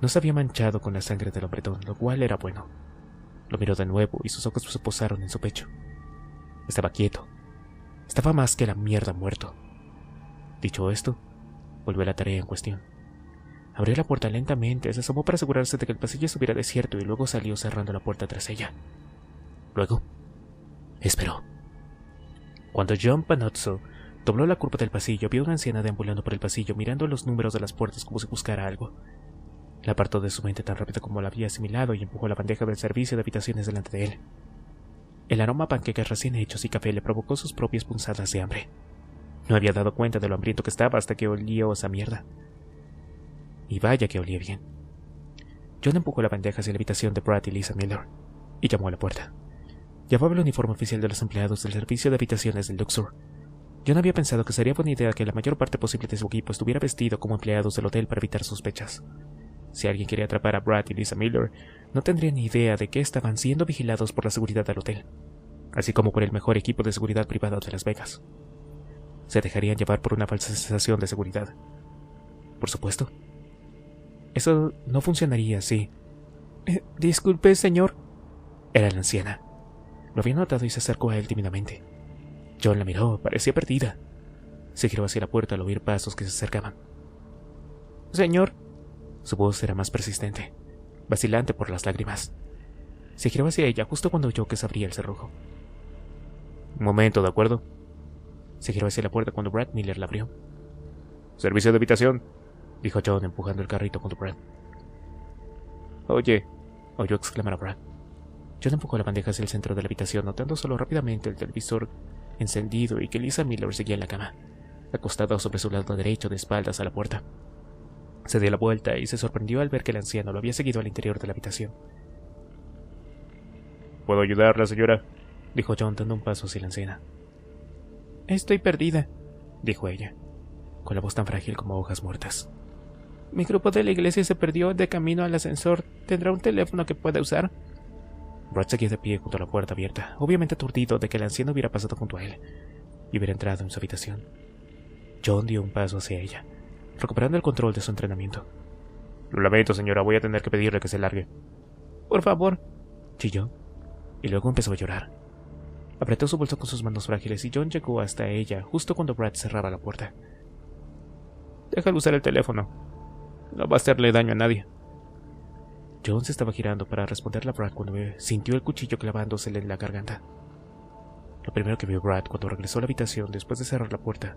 No se había manchado con la sangre del hombretón, lo cual era bueno. Lo miró de nuevo y sus ojos se posaron en su pecho. Estaba quieto. Estaba más que la mierda muerto. Dicho esto, volvió a la tarea en cuestión. Abrió la puerta lentamente, se asomó para asegurarse de que el pasillo estuviera desierto y luego salió cerrando la puerta tras ella. Luego, esperó. Cuando John Panozzo dobló la curva del pasillo, vio a una anciana deambulando por el pasillo mirando los números de las puertas como si buscara algo. La apartó de su mente tan rápido como la había asimilado y empujó la bandeja del servicio de habitaciones delante de él. El aroma a panqueques recién hechos y café le provocó sus propias punzadas de hambre. No había dado cuenta de lo hambriento que estaba hasta que olió esa mierda. Y vaya que olía bien. John empujó la bandeja hacia la habitación de Brad y Lisa Miller y llamó a la puerta. Llevaba el uniforme oficial de los empleados del servicio de habitaciones del Luxor. John había pensado que sería buena idea que la mayor parte posible de su equipo estuviera vestido como empleados del hotel para evitar sospechas. Si alguien quería atrapar a Brad y Lisa Miller, no tendría ni idea de que estaban siendo vigilados por la seguridad del hotel, así como por el mejor equipo de seguridad privado de Las Vegas. Se dejarían llevar por una falsa sensación de seguridad. Por supuesto. Eso no funcionaría así. Disculpe, señor. Era la anciana. Lo había notado y se acercó a él tímidamente. John la miró, parecía perdida. Se giró hacia la puerta al oír pasos que se acercaban. Señor. Su voz era más persistente, vacilante por las lágrimas. Se giró hacia ella justo cuando oyó que se abría el cerrojo. Un momento, ¿de acuerdo? Se giró hacia la puerta cuando Brad Miller la abrió. «Servicio de habitación», dijo John empujando el carrito junto a Brad. «Oye», oyó exclamar a Brad. John empujó la bandeja hacia el centro de la habitación, notando solo rápidamente el televisor encendido y que Lisa Miller seguía en la cama, acostada sobre su lado derecho de espaldas a la puerta. Se dio la vuelta y se sorprendió al ver que el anciano lo había seguido al interior de la habitación. «¿Puedo ayudarla, señora?», dijo John dando un paso hacia la anciana. «Estoy perdida», dijo ella, con la voz tan frágil como hojas muertas. «Mi grupo de la iglesia se perdió de camino al ascensor. ¿Tendrá un teléfono que pueda usar?» Brad seguía de pie junto a la puerta abierta, obviamente aturdido de que el anciano hubiera pasado junto a él y hubiera entrado en su habitación. John dio un paso hacia ella, recuperando el control de su entrenamiento. «Lo lamento, señora, voy a tener que pedirle que se largue». «Por favor», chilló, y luego empezó a llorar. Apretó su bolso con sus manos frágiles y John llegó hasta ella justo cuando Brad cerraba la puerta. «Déjalo usar el teléfono. No va a hacerle daño a nadie». John se estaba girando para responderle a Brad cuando sintió el cuchillo clavándosele en la garganta. Lo primero que vio Brad cuando regresó a la habitación después de cerrar la puerta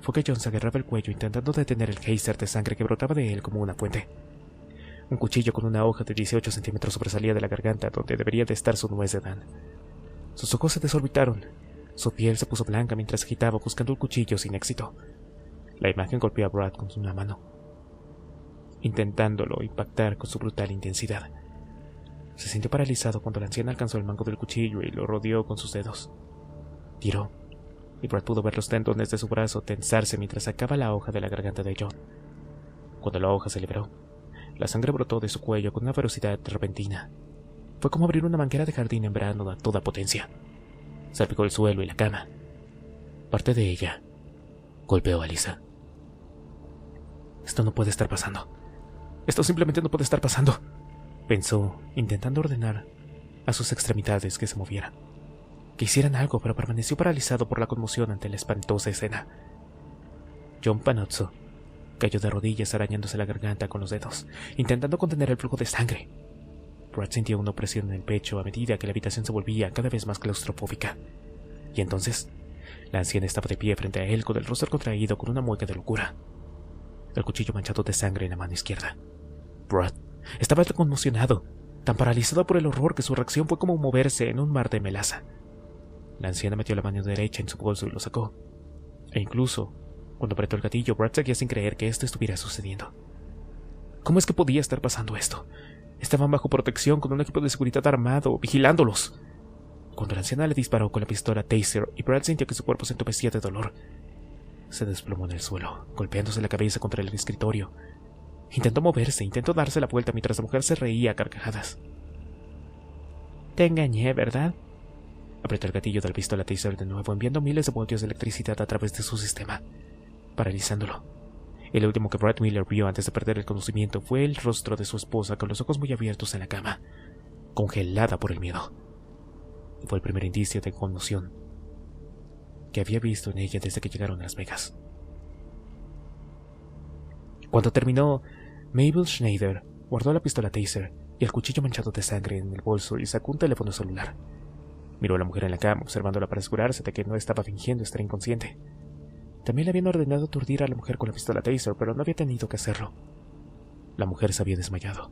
fue que John se agarraba el cuello intentando detener el geyser de sangre que brotaba de él como una fuente. Un cuchillo con una hoja de 18 centímetros sobresalía de la garganta donde debería de estar su nuez de Dan. Sus ojos se desorbitaron. Su piel se puso blanca mientras agitaba buscando el cuchillo sin éxito. La imagen golpeó a Brad con una mano, intentándolo impactar con su brutal intensidad. Se sintió paralizado cuando la anciana alcanzó el mango del cuchillo y lo rodeó con sus dedos. Tiró, y Brad pudo ver los tendones de su brazo tensarse mientras sacaba la hoja de la garganta de John. Cuando la hoja se liberó, la sangre brotó de su cuello con una velocidad repentina. Fue como abrir una manguera de jardín en verano a toda potencia. Salpicó el suelo y la cama. Parte de ella golpeó a Lisa. Esto no puede estar pasando. Esto simplemente no puede estar pasando, pensó, intentando ordenar a sus extremidades que se movieran, que hicieran algo, pero permaneció paralizado por la conmoción ante la espantosa escena. John Panozzo cayó de rodillas arañándose la garganta con los dedos, intentando contener el flujo de sangre. Brad sintió una opresión en el pecho a medida que la habitación se volvía cada vez más claustrofóbica. Y entonces, la anciana estaba de pie frente a él con el rostro contraído con una mueca de locura, el cuchillo manchado de sangre en la mano izquierda. Brad estaba tan conmocionado, tan paralizado por el horror que su reacción fue como moverse en un mar de melaza. La anciana metió la mano derecha en su bolso y lo sacó. E incluso, cuando apretó el gatillo, Brad seguía sin creer que esto estuviera sucediendo. ¿Cómo es que podía estar pasando esto? Estaban bajo protección con un equipo de seguridad armado, vigilándolos. Cuando la anciana le disparó con la pistola Taser y Brad sintió que su cuerpo se entumecía de dolor, se desplomó en el suelo, golpeándose la cabeza contra el escritorio. Intentó moverse, intentó darse la vuelta mientras la mujer se reía a carcajadas. «Te engañé, ¿verdad?», apretó el gatillo de la pistola Taser de nuevo, enviando miles de voltios de electricidad a través de su sistema, paralizándolo. El último que Brad Miller vio antes de perder el conocimiento fue el rostro de su esposa con los ojos muy abiertos en la cama, congelada por el miedo. Fue el primer indicio de conmoción que había visto en ella desde que llegaron a Las Vegas. Cuando terminó, Mabel Schneider guardó la pistola Taser y el cuchillo manchado de sangre en el bolso y sacó un teléfono celular. Miró a la mujer en la cama, observándola para asegurarse de que no estaba fingiendo estar inconsciente. También le habían ordenado aturdir a la mujer con la pistola Taser, pero no había tenido que hacerlo. La mujer se había desmayado.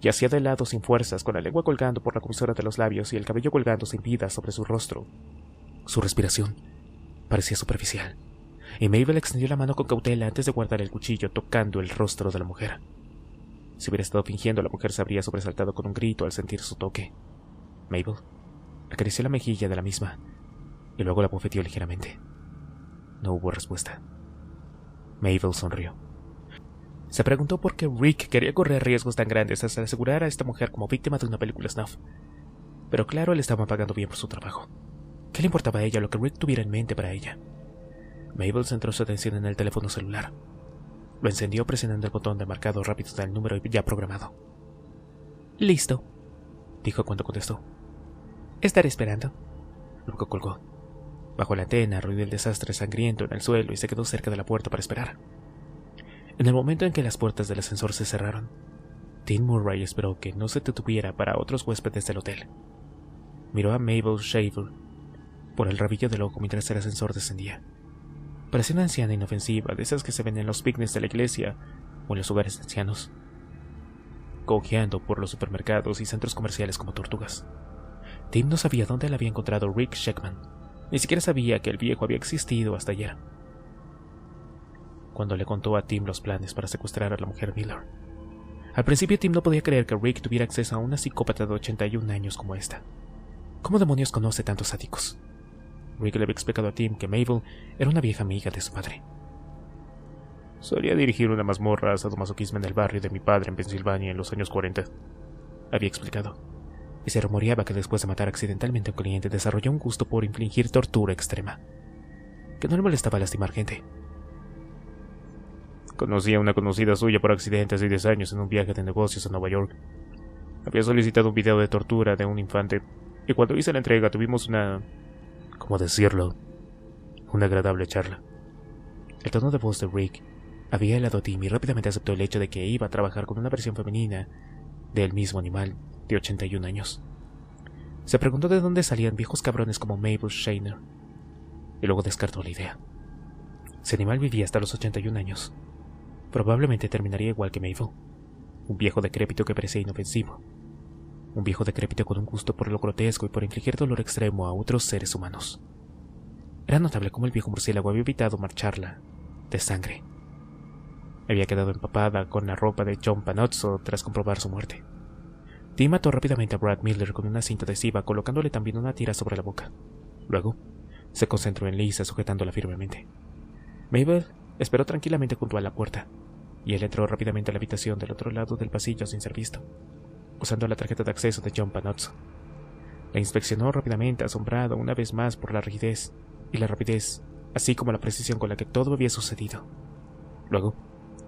Yacía de lado sin fuerzas, con la lengua colgando por la comisura de los labios y el cabello colgando sin vida sobre su rostro. Su respiración parecía superficial, y Mabel extendió la mano con cautela antes de guardar el cuchillo, tocando el rostro de la mujer. Si hubiera estado fingiendo, la mujer se habría sobresaltado con un grito al sentir su toque. Mabel acarició la mejilla de la misma, y luego la bofeteó ligeramente. No hubo respuesta. Mabel sonrió. Se preguntó por qué Rick quería correr riesgos tan grandes hasta asegurar a esta mujer como víctima de una película snuff. Pero claro, le estaban pagando bien por su trabajo. ¿Qué le importaba a ella lo que Rick tuviera en mente para ella? Mabel centró su atención en el teléfono celular. Lo encendió presionando el botón de marcado rápido del número ya programado. «Listo», dijo cuando contestó. «Estaré esperando». Luego colgó. Bajó la antena, ruido el desastre sangriento en el suelo y se quedó cerca de la puerta para esperar. En el momento en que las puertas del ascensor se cerraron, Tim Murray esperó que no se detuviera para otros huéspedes del hotel. Miró a Mabel Shaver por el rabillo del ojo mientras el ascensor descendía. Parecía una anciana inofensiva, de esas que se ven en los picnics de la iglesia o en los hogares de ancianos, cojeando por los supermercados y centros comerciales como tortugas. Tim no sabía dónde la había encontrado Rick Sheckman. Ni siquiera sabía que el viejo había existido hasta ayer, cuando le contó a Tim los planes para secuestrar a la mujer Miller. Al principio Tim no podía creer que Rick tuviera acceso a una psicópata de 81 años como esta. ¿Cómo demonios conoce tantos sádicos? Rick le había explicado a Tim que Mabel era una vieja amiga de su padre. Solía dirigir una mazmorra sadomasoquismo en el barrio de mi padre en Pensilvania en los años 40, había explicado. Y se rumoreaba que después de matar accidentalmente a un cliente desarrolló un gusto por infligir tortura extrema, que no le molestaba lastimar gente. Conocí a una conocida suya por accidente hace 10 años en un viaje de negocios a Nueva York. Había solicitado un video de tortura de un infante, y cuando hice la entrega tuvimos una... ¿cómo decirlo? Una agradable charla. El tono de voz de Rick había helado a Tim y rápidamente aceptó el hecho de que iba a trabajar con una versión femenina del mismo animal de 81 años. Se preguntó de dónde salían viejos cabrones como Mabel Shainer, y luego descartó la idea. Si el animal vivía hasta los 81 años, probablemente terminaría igual que Mabel, un viejo decrépito que parecía inofensivo, un viejo decrépito con un gusto por lo grotesco y por infligir dolor extremo a otros seres humanos. Era notable cómo el viejo murciélago había evitado marcharla de sangre. Había quedado empapada con la ropa de John Panozzo tras comprobar su muerte. Tim ató rápidamente a Brad Miller con una cinta adhesiva, colocándole también una tira sobre la boca. Luego, Se concentró en Lisa, sujetándola firmemente. Mabel esperó tranquilamente junto a la puerta, y él entró rápidamente a la habitación del otro lado del pasillo sin ser visto, usando la tarjeta de acceso de John Panozzo. La inspeccionó rápidamente, asombrado una vez más por la rigidez y la rapidez, así como la precisión con la que todo había sucedido. Luego,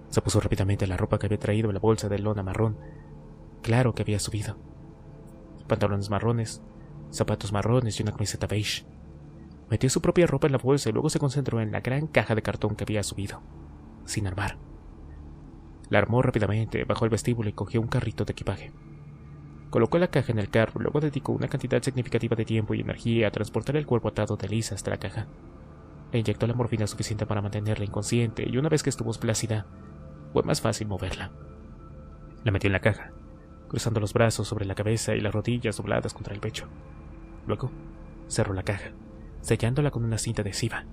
se puso rápidamente la ropa que había traído en la bolsa de lona marrón. Claro que había subido. Pantalones marrones, zapatos marrones y una camiseta beige. Metió su propia ropa en la bolsa y luego se concentró en la gran caja de cartón que había subido, sin armar. La armó rápidamente, bajó al vestíbulo y cogió un carrito de equipaje. Colocó la caja en el carro y luego dedicó una cantidad significativa de tiempo y energía a transportar el cuerpo atado de Lisa hasta la caja. Le inyectó la morfina suficiente para mantenerla inconsciente y una vez que estuvo plácida, fue más fácil moverla. La metió en la caja, cruzando los brazos sobre la cabeza y las rodillas dobladas contra el pecho. Luego, cerró la caja, sellándola con una cinta adhesiva.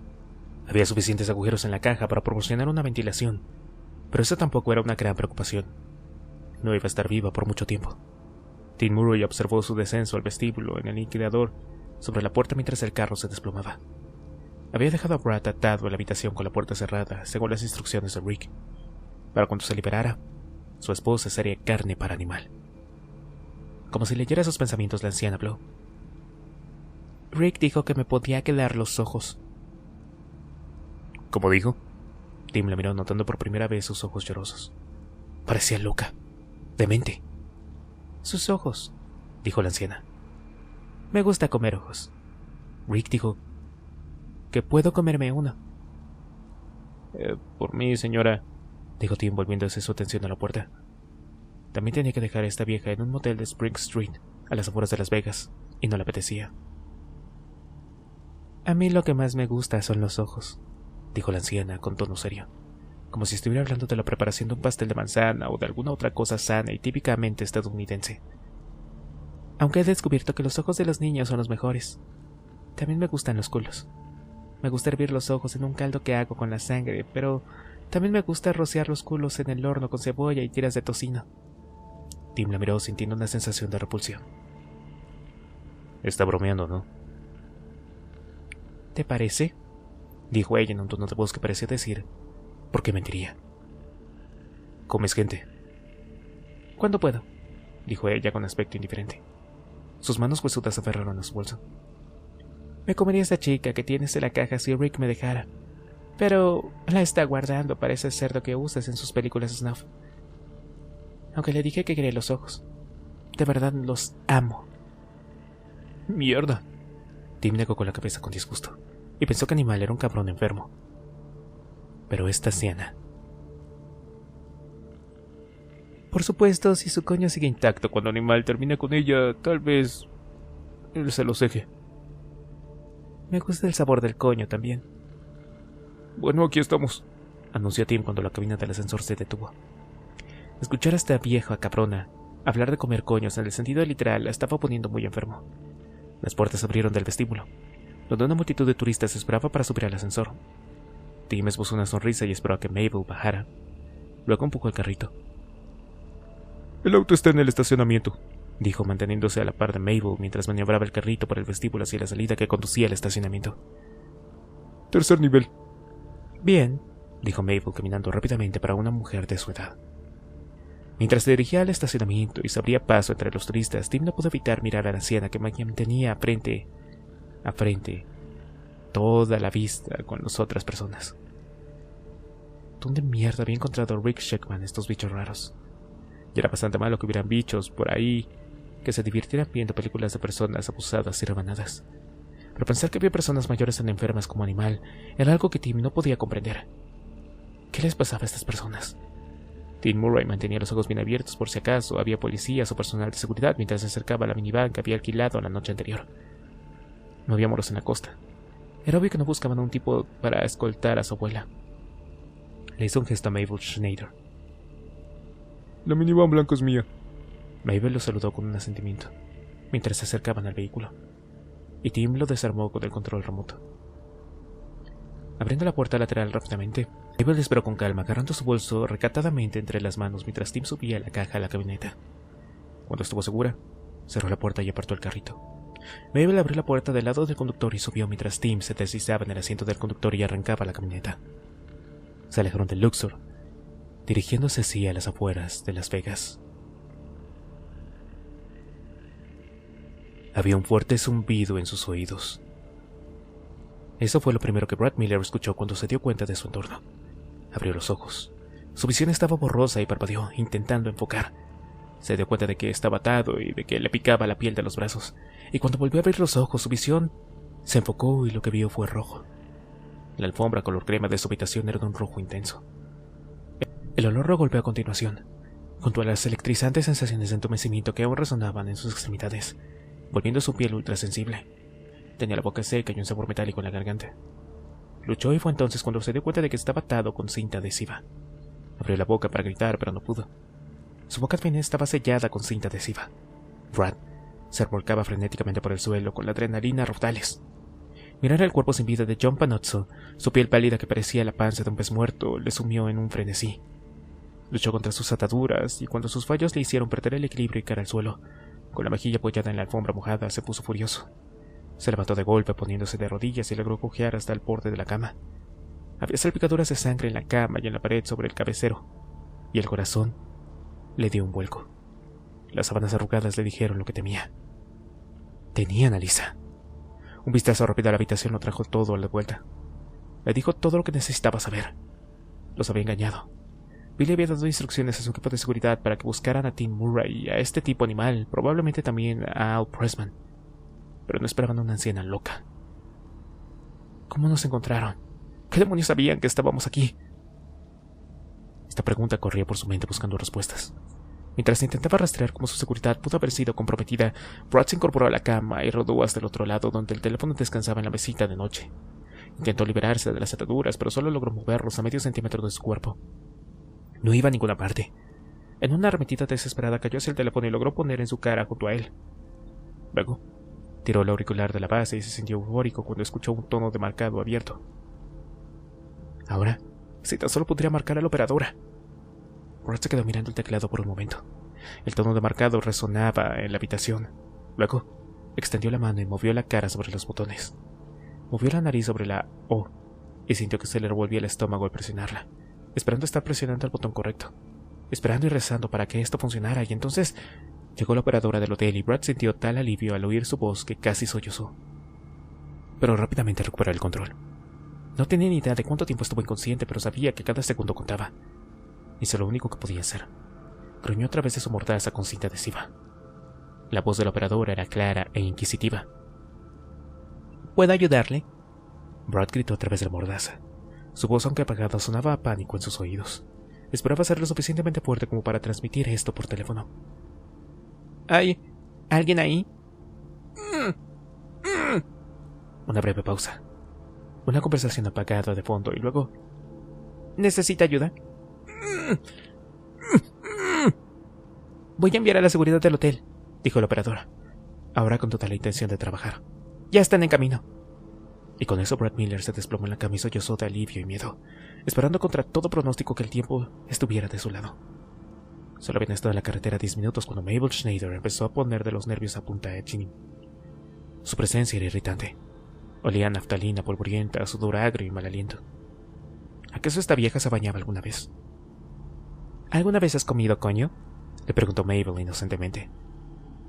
Había suficientes agujeros en la caja para proporcionar una ventilación, pero esa tampoco era una gran preocupación. No iba a estar viva por mucho tiempo. Tim Murray observó su descenso al vestíbulo en el liquidador sobre la puerta mientras el carro se desplomaba. Había dejado a Brad atado en la habitación con la puerta cerrada, según las instrucciones de Rick. Para cuando se liberara, su esposa sería carne para animal. Como si leyera sus pensamientos, la anciana habló. Rick dijo que me podía quedar los ojos. ¿Cómo dijo? Tim la miró notando por primera vez sus ojos llorosos. Parecía loca, demente. Sus ojos, dijo la anciana. Me gusta comer ojos. Rick dijo que puedo comerme uno. Por mí, señora, dijo Tim volviéndose su atención a la puerta. También tenía que dejar a esta vieja en un motel de Spring Street, a las afueras de Las Vegas, y no le apetecía. A mí lo que más me gusta son los ojos, dijo la anciana con tono serio, como si estuviera hablando de la preparación de un pastel de manzana o de alguna otra cosa sana y típicamente estadounidense. Aunque he descubierto que los ojos de los niños son los mejores. También me gustan los culos. Me gusta hervir los ojos en un caldo que hago con la sangre, pero también me gusta rociar los culos en el horno con cebolla y tiras de tocino. Tim la miró sintiendo una sensación de repulsión. Está bromeando, ¿no? ¿Te parece? Dijo ella en un tono de voz que parecía decir, ¿por qué mentiría? ¿Comes gente? Cuando puedo, dijo ella con aspecto indiferente. Sus manos huesudas se aferraron a su bolso. Me comería esa chica que tienes en la caja si Rick me dejara, pero la está guardando para ese cerdo que usas en sus películas snuff. Aunque le dije que quería los ojos. De verdad los amo. Mierda. Tim negó con la cabeza con disgusto, y pensó que Animal era un cabrón enfermo. Pero esta anciana... Por supuesto, si su coño sigue intacto cuando Animal termina con ella, tal vez él se lo ceje. Me gusta el sabor del coño también. Bueno, aquí estamos, anunció Tim cuando la cabina del ascensor se detuvo. Escuchar a esta vieja cabrona hablar de comer coños en el sentido literal la estaba poniendo muy enfermo. Las puertas abrieron del vestíbulo, donde una multitud de turistas esperaba para subir al ascensor. Tim esbozó una sonrisa y esperó a que Mabel bajara. Luego empujó el carrito. El auto está en el estacionamiento, dijo manteniéndose a la par de Mabel mientras maniobraba el carrito por el vestíbulo hacia la salida que conducía al estacionamiento. Tercer nivel. Bien, dijo Mabel caminando rápidamente para una mujer de su edad. Mientras se dirigía al estacionamiento y se abría paso entre los turistas, Tim no pudo evitar mirar a la anciana que mantenía frente a frente toda la vista con las otras personas. ¿Dónde mierda había encontrado Rick Sheckman estos bichos raros? Y era bastante malo que hubieran bichos por ahí que se divirtieran viendo películas de personas abusadas y rebanadas. Pero pensar que había personas mayores tan enfermas como Animal era algo que Tim no podía comprender. ¿Qué les pasaba a estas personas? Tim Murray mantenía los ojos bien abiertos por si acaso había policías o personal de seguridad mientras se acercaba a la minivan que había alquilado la noche anterior. No había moros en la costa. Era obvio que no buscaban a un tipo para escoltar a su abuela. Le hizo un gesto a Mabel Schneider. La minivan blanca es mía. Mabel lo saludó con un asentimiento, mientras se acercaban al vehículo, y Tim lo desarmó con el control remoto. Abriendo la puerta lateral rápidamente, Mabel esperó con calma, agarrando su bolso recatadamente entre las manos mientras Tim subía la caja a la camioneta. Cuando estuvo segura, cerró la puerta y apartó el carrito, Mabel abrió la puerta del lado del conductor y subió mientras Tim se deslizaba en el asiento del conductor y arrancaba la camioneta. Se alejaron del Luxor, dirigiéndose hacia las afueras de Las Vegas. Había un fuerte zumbido en sus oídos. Eso fue lo primero que Brad Miller escuchó cuando se dio cuenta de su entorno. Abrió los ojos. Su visión estaba borrosa y parpadeó, intentando enfocar. Se dio cuenta de que estaba atado y de que le picaba la piel de los brazos, y cuando volvió a abrir los ojos, su visión se enfocó y lo que vio fue rojo. La alfombra color crema de su habitación era de un rojo intenso. El olor lo golpeó a continuación, junto a las electrizantes sensaciones de entumecimiento que aún resonaban en sus extremidades, volviendo su piel ultrasensible. Tenía la boca seca y un sabor metálico en la garganta. Luchó y fue entonces cuando se dio cuenta de que estaba atado con cinta adhesiva. Abrió la boca para gritar, pero no pudo. Su boca fina estaba sellada con cinta adhesiva. Brad se revolcaba frenéticamente por el suelo con la adrenalina a raudales. Mirar el cuerpo sin vida de John Panozzo, su piel pálida que parecía la panza de un pez muerto, le sumió en un frenesí. Luchó contra sus ataduras y cuando sus fallos le hicieron perder el equilibrio y caer al suelo, con la mejilla apoyada en la alfombra mojada, se puso furioso. Se levantó de golpe poniéndose de rodillas y logró cojear hasta el borde de la cama. Había salpicaduras de sangre en la cama y en la pared sobre el cabecero, y el corazón le dio un vuelco. Las sábanas arrugadas le dijeron lo que temía. Tenían a Lisa. Un vistazo rápido a la habitación lo trajo todo a la vuelta. Le dijo todo lo que necesitaba saber. Los había engañado. Billy había dado instrucciones a su equipo de seguridad para que buscaran a Tim Murray y a este tipo animal, probablemente también a Al Pressman. Pero no esperaban a una anciana loca. ¿Cómo nos encontraron? ¿Qué demonios sabían que estábamos aquí? Esta pregunta corría por su mente buscando respuestas. Mientras intentaba rastrear cómo su seguridad pudo haber sido comprometida, Brad se incorporó a la cama y rodó hasta el otro lado donde el teléfono descansaba en la mesita de noche. Intentó liberarse de las ataduras, pero solo logró moverlos a medio centímetro de su cuerpo. No iba a ninguna parte. En una arremetida desesperada cayó hacia el teléfono y logró poner en su cara junto a él. Luego, tiró el auricular de la base y se sintió eufórico cuando escuchó un tono de marcado abierto. Ahora, si tan solo podría marcar a la operadora. Brad se quedó mirando el teclado por un momento. El tono de marcado resonaba en la habitación. Luego, extendió la mano y movió la cara sobre los botones. Movió la nariz sobre la O y sintió que se le revolvía el estómago al presionarla, esperando estar presionando el botón correcto, esperando y rezando para que esto funcionara, y entonces llegó la operadora del hotel y Brad sintió tal alivio al oír su voz que casi sollozó. Pero rápidamente recuperó el control. No tenía ni idea de cuánto tiempo estuvo inconsciente, pero sabía que cada segundo contaba. Hizo lo único que podía hacer. Gruñó a través de su mordaza con cinta adhesiva. La voz de la operadora era clara e inquisitiva. ¿Puedo ayudarle? Brad gritó a través de la mordaza. Su voz, aunque apagada, sonaba a pánico en sus oídos. Esperaba ser lo suficientemente fuerte como para transmitir esto por teléfono. ¿Hay alguien ahí? Una breve pausa. Una conversación apagada de fondo y luego... ¿Necesita ayuda? Voy a enviar a la seguridad del hotel, dijo la operadora, ahora con total intención de trabajar. Ya están en camino. Y con eso Brad Miller se desplomó en la cama y sollozó de alivio y miedo, esperando contra todo pronóstico que el tiempo estuviera de su lado. Solo habían estado en la carretera 10 minutos cuando Mabel Schneider empezó a poner de los nervios a punta de Ginny. Su presencia era irritante. Olía a naftalina polvorienta, a sudor agrio y mal aliento. ¿Acaso esta vieja se bañaba alguna vez? ¿Alguna vez has comido coño? Le preguntó Mabel inocentemente.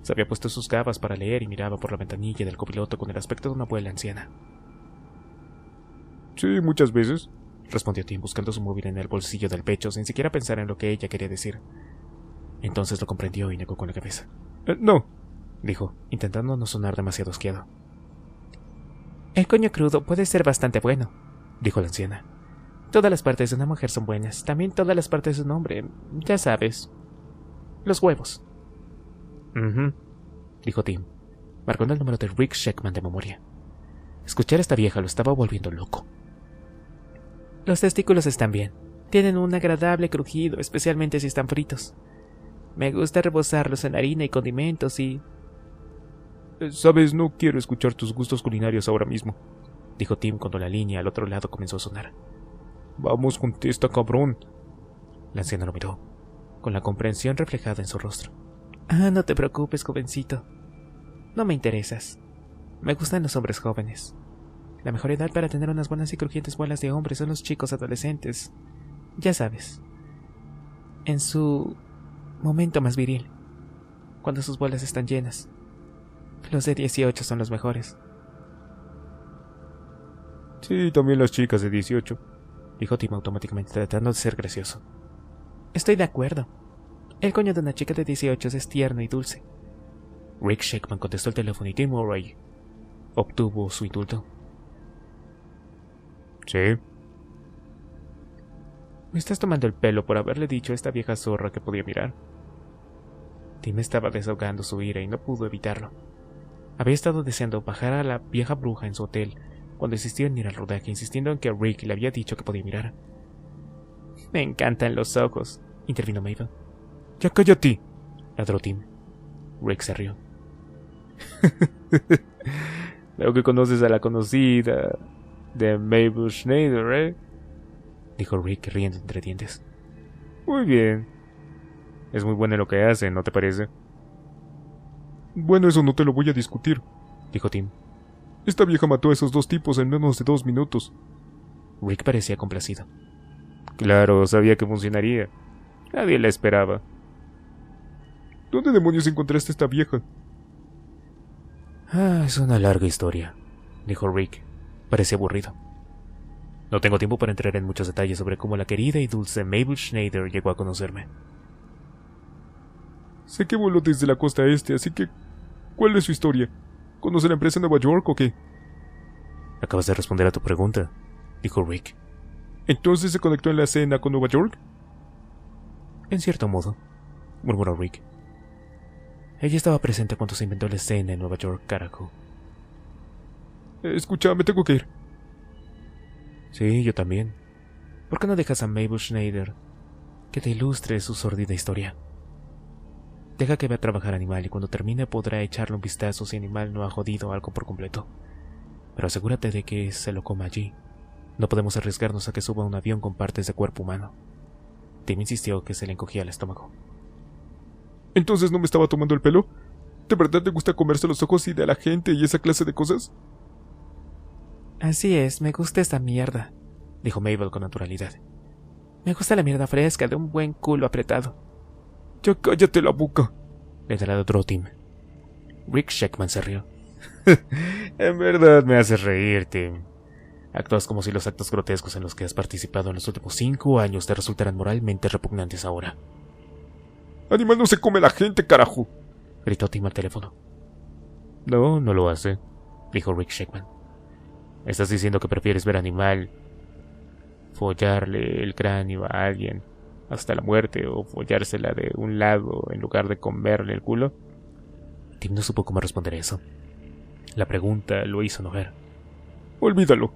Se había puesto sus gafas para leer y miraba por la ventanilla del copiloto con el aspecto de una abuela anciana. Sí, muchas veces, respondió Tim buscando su móvil en el bolsillo del pecho sin siquiera pensar en lo que ella quería decir. Entonces lo comprendió y negó con la cabeza. No, dijo, intentando no sonar demasiado asqueado. El coño crudo puede ser bastante bueno, dijo la anciana. Todas las partes de una mujer son buenas, también todas las partes de un hombre, ya sabes. Los huevos. Dijo Tim, marcando el número de Rick Sheckman de memoria. Escuchar a esta vieja lo estaba volviendo loco. Los testículos están bien. Tienen un agradable crujido, especialmente si están fritos. Me gusta rebozarlos en harina y condimentos y... Sabes, no quiero escuchar tus gustos culinarios ahora mismo, dijo Tim cuando la línea al otro lado comenzó a sonar. Vamos, contesta, cabrón. La anciana lo miró, con la comprensión reflejada en su rostro. Ah, no te preocupes, jovencito. No me interesas. Me gustan los hombres jóvenes. La mejor edad para tener unas buenas y crujientes bolas de hombres son los chicos adolescentes. Ya sabes. En su momento más viril. Cuando sus bolas están llenas. Los de 18 son los mejores. Sí, también las chicas de 18, dijo Tim automáticamente tratando de ser gracioso. Estoy de acuerdo. El coño de una chica de 18 es tierno y dulce. Rick Shackman contestó el teléfono y Tim Murray obtuvo su indulto. Sí. Me estás tomando el pelo por haberle dicho a esta vieja zorra que podía mirar. Tim estaba desahogando su ira y no pudo evitarlo. Había estado deseando bajar a la vieja bruja en su hotel cuando insistió en ir al rodaje, insistiendo en que Rick le había dicho que podía mirar. Me encantan los ojos, intervino Mabel. Ya cállate, ladró Tim. Rick se rió. Veo que conoces a la conocida de Mabel Schneider, ¿eh? Dijo Rick riendo entre dientes. Muy bien. Es muy buena en lo que hace, ¿no te parece? Bueno, eso no te lo voy a discutir, dijo Tim. Esta vieja mató a esos dos tipos en menos de 2 minutos. Rick parecía complacido. Claro, sabía que funcionaría. Nadie la esperaba. ¿Dónde demonios encontraste a esta vieja? Es una larga historia, dijo Rick. Parecía aburrido. No tengo tiempo para entrar en muchos detalles sobre cómo la querida y dulce Mabel Schneider llegó a conocerme. Sé que voló desde la costa este, así que... ¿Cuál es su historia? ¿Conoce la empresa en Nueva York o qué? Acabas de responder a tu pregunta, dijo Rick. ¿Entonces se conectó en la escena con Nueva York? En cierto modo, murmuró Rick. Ella estaba presente cuando se inventó la escena en Nueva York, carajo. Escucha, me tengo que ir. Sí, yo también. ¿Por qué no dejas a Mabel Schneider que te ilustre su sórdida historia? Deja que vea a trabajar Animal y cuando termine podrá echarle un vistazo si Animal no ha jodido algo por completo. Pero asegúrate de que se lo coma allí. No podemos arriesgarnos a que suba a un avión con partes de cuerpo humano. Tim insistió que se le encogía el estómago. ¿Entonces no me estaba tomando el pelo? ¿De verdad te gusta comerse los ojos y de la gente y esa clase de cosas? Así es, me gusta esta mierda, dijo Mabel con naturalidad. Me gusta la mierda fresca de un buen culo apretado. Ya cállate la boca, le taladró Tim. Rick Shackman se rió. En verdad me haces reír, Tim. Actúas como si los actos grotescos en los que has participado en los últimos 5 años te resultaran moralmente repugnantes ahora. Animal no se come la gente, carajo, gritó Tim al teléfono. No, no lo hace, dijo Rick Shackman. ¿Estás diciendo que prefieres ver Animal follarle el cráneo a alguien hasta la muerte o follársela de un lado en lugar de comerle el culo? Tim no supo cómo responder eso. La pregunta lo hizo enojar. Olvídalo.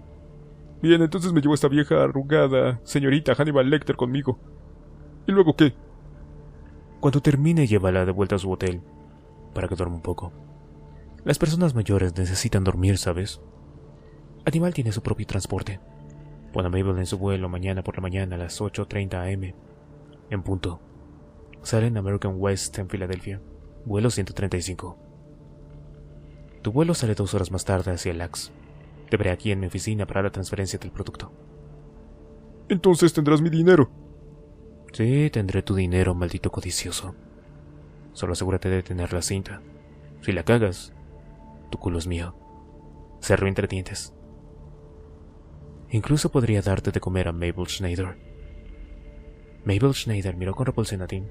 Bien, entonces me llevo a esta vieja arrugada señorita Hannibal Lecter conmigo. ¿Y luego qué? Cuando termine, llévala de vuelta a su hotel, para que duerma un poco. Las personas mayores necesitan dormir, ¿sabes? Animal tiene su propio transporte. Pon a Mabel en su vuelo mañana por la mañana a las 8:30 am. En punto. Sale en American West en Filadelfia. Vuelo 135. Tu vuelo sale 2 horas más tarde hacia el Lax. Te veré aquí en mi oficina para la transferencia del producto. Entonces tendrás mi dinero. Sí, tendré tu dinero, maldito codicioso. Solo asegúrate de tener la cinta. Si la cagas, tu culo es mío. Se rió entre dientes. Incluso podría darte de comer a Mabel Schneider. Mabel Schneider miró con repulsión a Tim.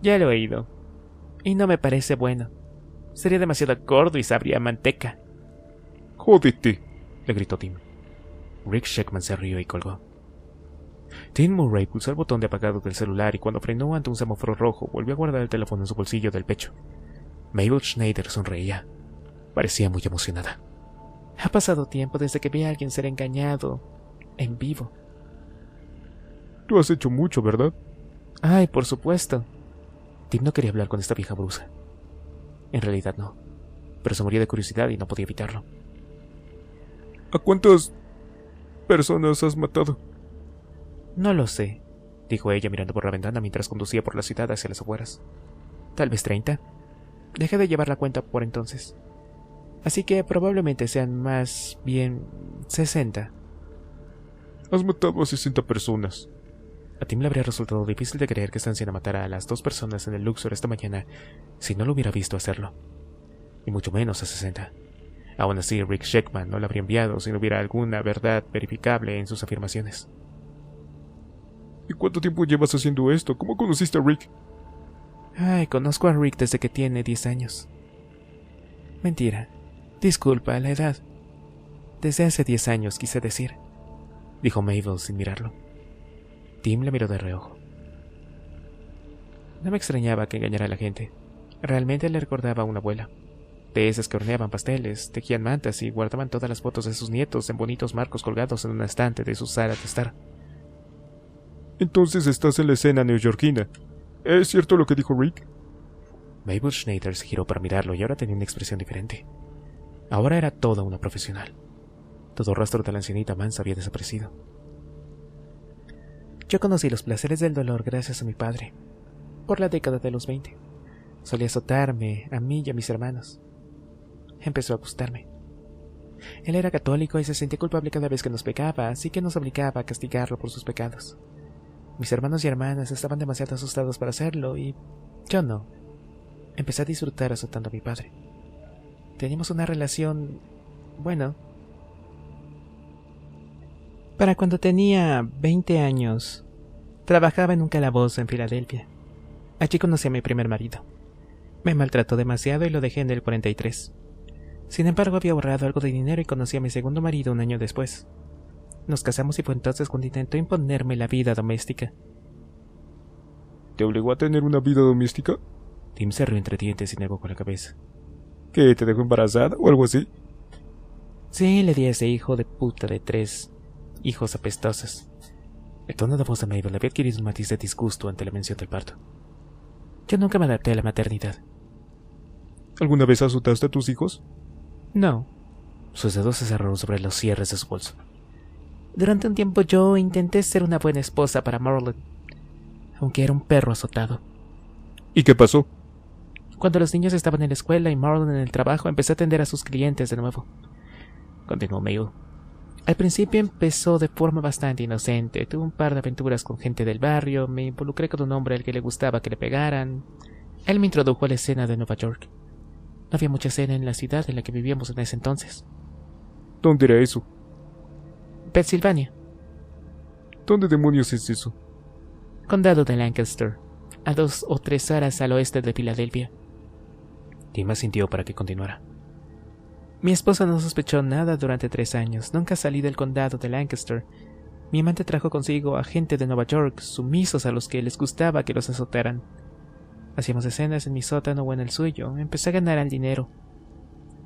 Ya lo he oído. Y no me parece bueno. Sería demasiado gordo y sabría a manteca. Jódete, le gritó Tim. Rick Shackman se rió y colgó. Tim Murray pulsó el botón de apagado del celular y cuando frenó ante un semáforo rojo volvió a guardar el teléfono en su bolsillo del pecho. Mabel Schneider sonreía. Parecía muy emocionada. Ha pasado tiempo desde que vi a alguien ser engañado en vivo. Tú has hecho mucho, ¿verdad? Ay, por supuesto. Tim no quería hablar con esta vieja brusa. En realidad no, pero se moría de curiosidad y no podía evitarlo. ¿A cuántas personas has matado? No lo sé, dijo ella mirando por la ventana mientras conducía por la ciudad hacia las afueras. Tal vez 30. dejé de llevar la cuenta por entonces. Así que probablemente sean más bien 60. Has matado a 60 personas. A Tim le habría resultado difícil de creer que esta anciana matara a las 2 personas en el Luxor esta mañana si no lo hubiera visto hacerlo. Y mucho menos a 60. Aún así, Rick Sheckman no la habría enviado si no hubiera alguna verdad verificable en sus afirmaciones. ¿Y cuánto tiempo llevas haciendo esto? ¿Cómo conociste a Rick? Conozco a Rick desde que tiene 10 años. Mentira. Disculpa, la edad. Desde hace 10 años, quise decir, dijo Mabel sin mirarlo. Tim le miró de reojo. No me extrañaba que engañara a la gente. Realmente le recordaba a una abuela. De esas que horneaban pasteles, tejían mantas y guardaban todas las fotos de sus nietos en bonitos marcos colgados en un estante de su sala de estar. Entonces estás en la escena neoyorquina. ¿Es cierto lo que dijo Rick? Mabel Schneider se giró para mirarlo y ahora tenía una expresión diferente. Ahora era toda una profesional. Todo rastro de la ancianita mansa había desaparecido. Yo conocí los placeres del dolor gracias a mi padre, por la década de los 20. Solía azotarme, a mí y a mis hermanos. Empezó a gustarme. Él era católico y se sentía culpable cada vez que nos pecaba, así que nos obligaba a castigarlo por sus pecados. Mis hermanos y hermanas estaban demasiado asustados para hacerlo y yo no. Empecé a disfrutar azotando a mi padre. Teníamos una relación, bueno. Para cuando tenía 20 años, trabajaba en un calabozo en Filadelfia. Allí conocí a mi primer marido. Me maltrató demasiado y lo dejé en el 43. Sin embargo, había ahorrado algo de dinero y conocí a mi segundo marido un año después. Nos casamos y fue entonces cuando intentó imponerme la vida doméstica. ¿Te obligó a tener una vida doméstica? Tim se rió entre dientes y negó con la cabeza. ¿Qué, te dejó embarazada o algo así? Sí, le di a ese hijo de puta de 3 hijos apestosos. El tono de voz de Mabel había adquirido un matiz de disgusto ante la mención del parto. Yo nunca me adapté a la maternidad. ¿Alguna vez azotaste a tus hijos? No. Sus dedos se cerraron sobre los cierres de su bolso. Durante un tiempo yo intenté ser una buena esposa para Marlon, aunque era un perro azotado. ¿Y qué pasó? Cuando los niños estaban en la escuela y Marlon en el trabajo, empecé a atender a sus clientes de nuevo. Continuó Mabel. Al principio empezó de forma bastante inocente. Tuve un par de aventuras con gente del barrio, me involucré con un hombre al que le gustaba que le pegaran. Él me introdujo a la escena de Nueva York. No había mucha escena en la ciudad en la que vivíamos en ese entonces. ¿Dónde era eso? Pensilvania. ¿Dónde demonios es eso? Condado de Lancaster, a 2 o 3 horas al oeste de Filadelfia. Tim asintió para que continuara. Mi esposa no sospechó nada durante 3 años. Nunca salí del condado de Lancaster. Mi amante trajo consigo a gente de Nueva York, sumisos a los que les gustaba que los azotaran. Hacíamos escenas en mi sótano o en el suyo. Empecé a ganar el dinero.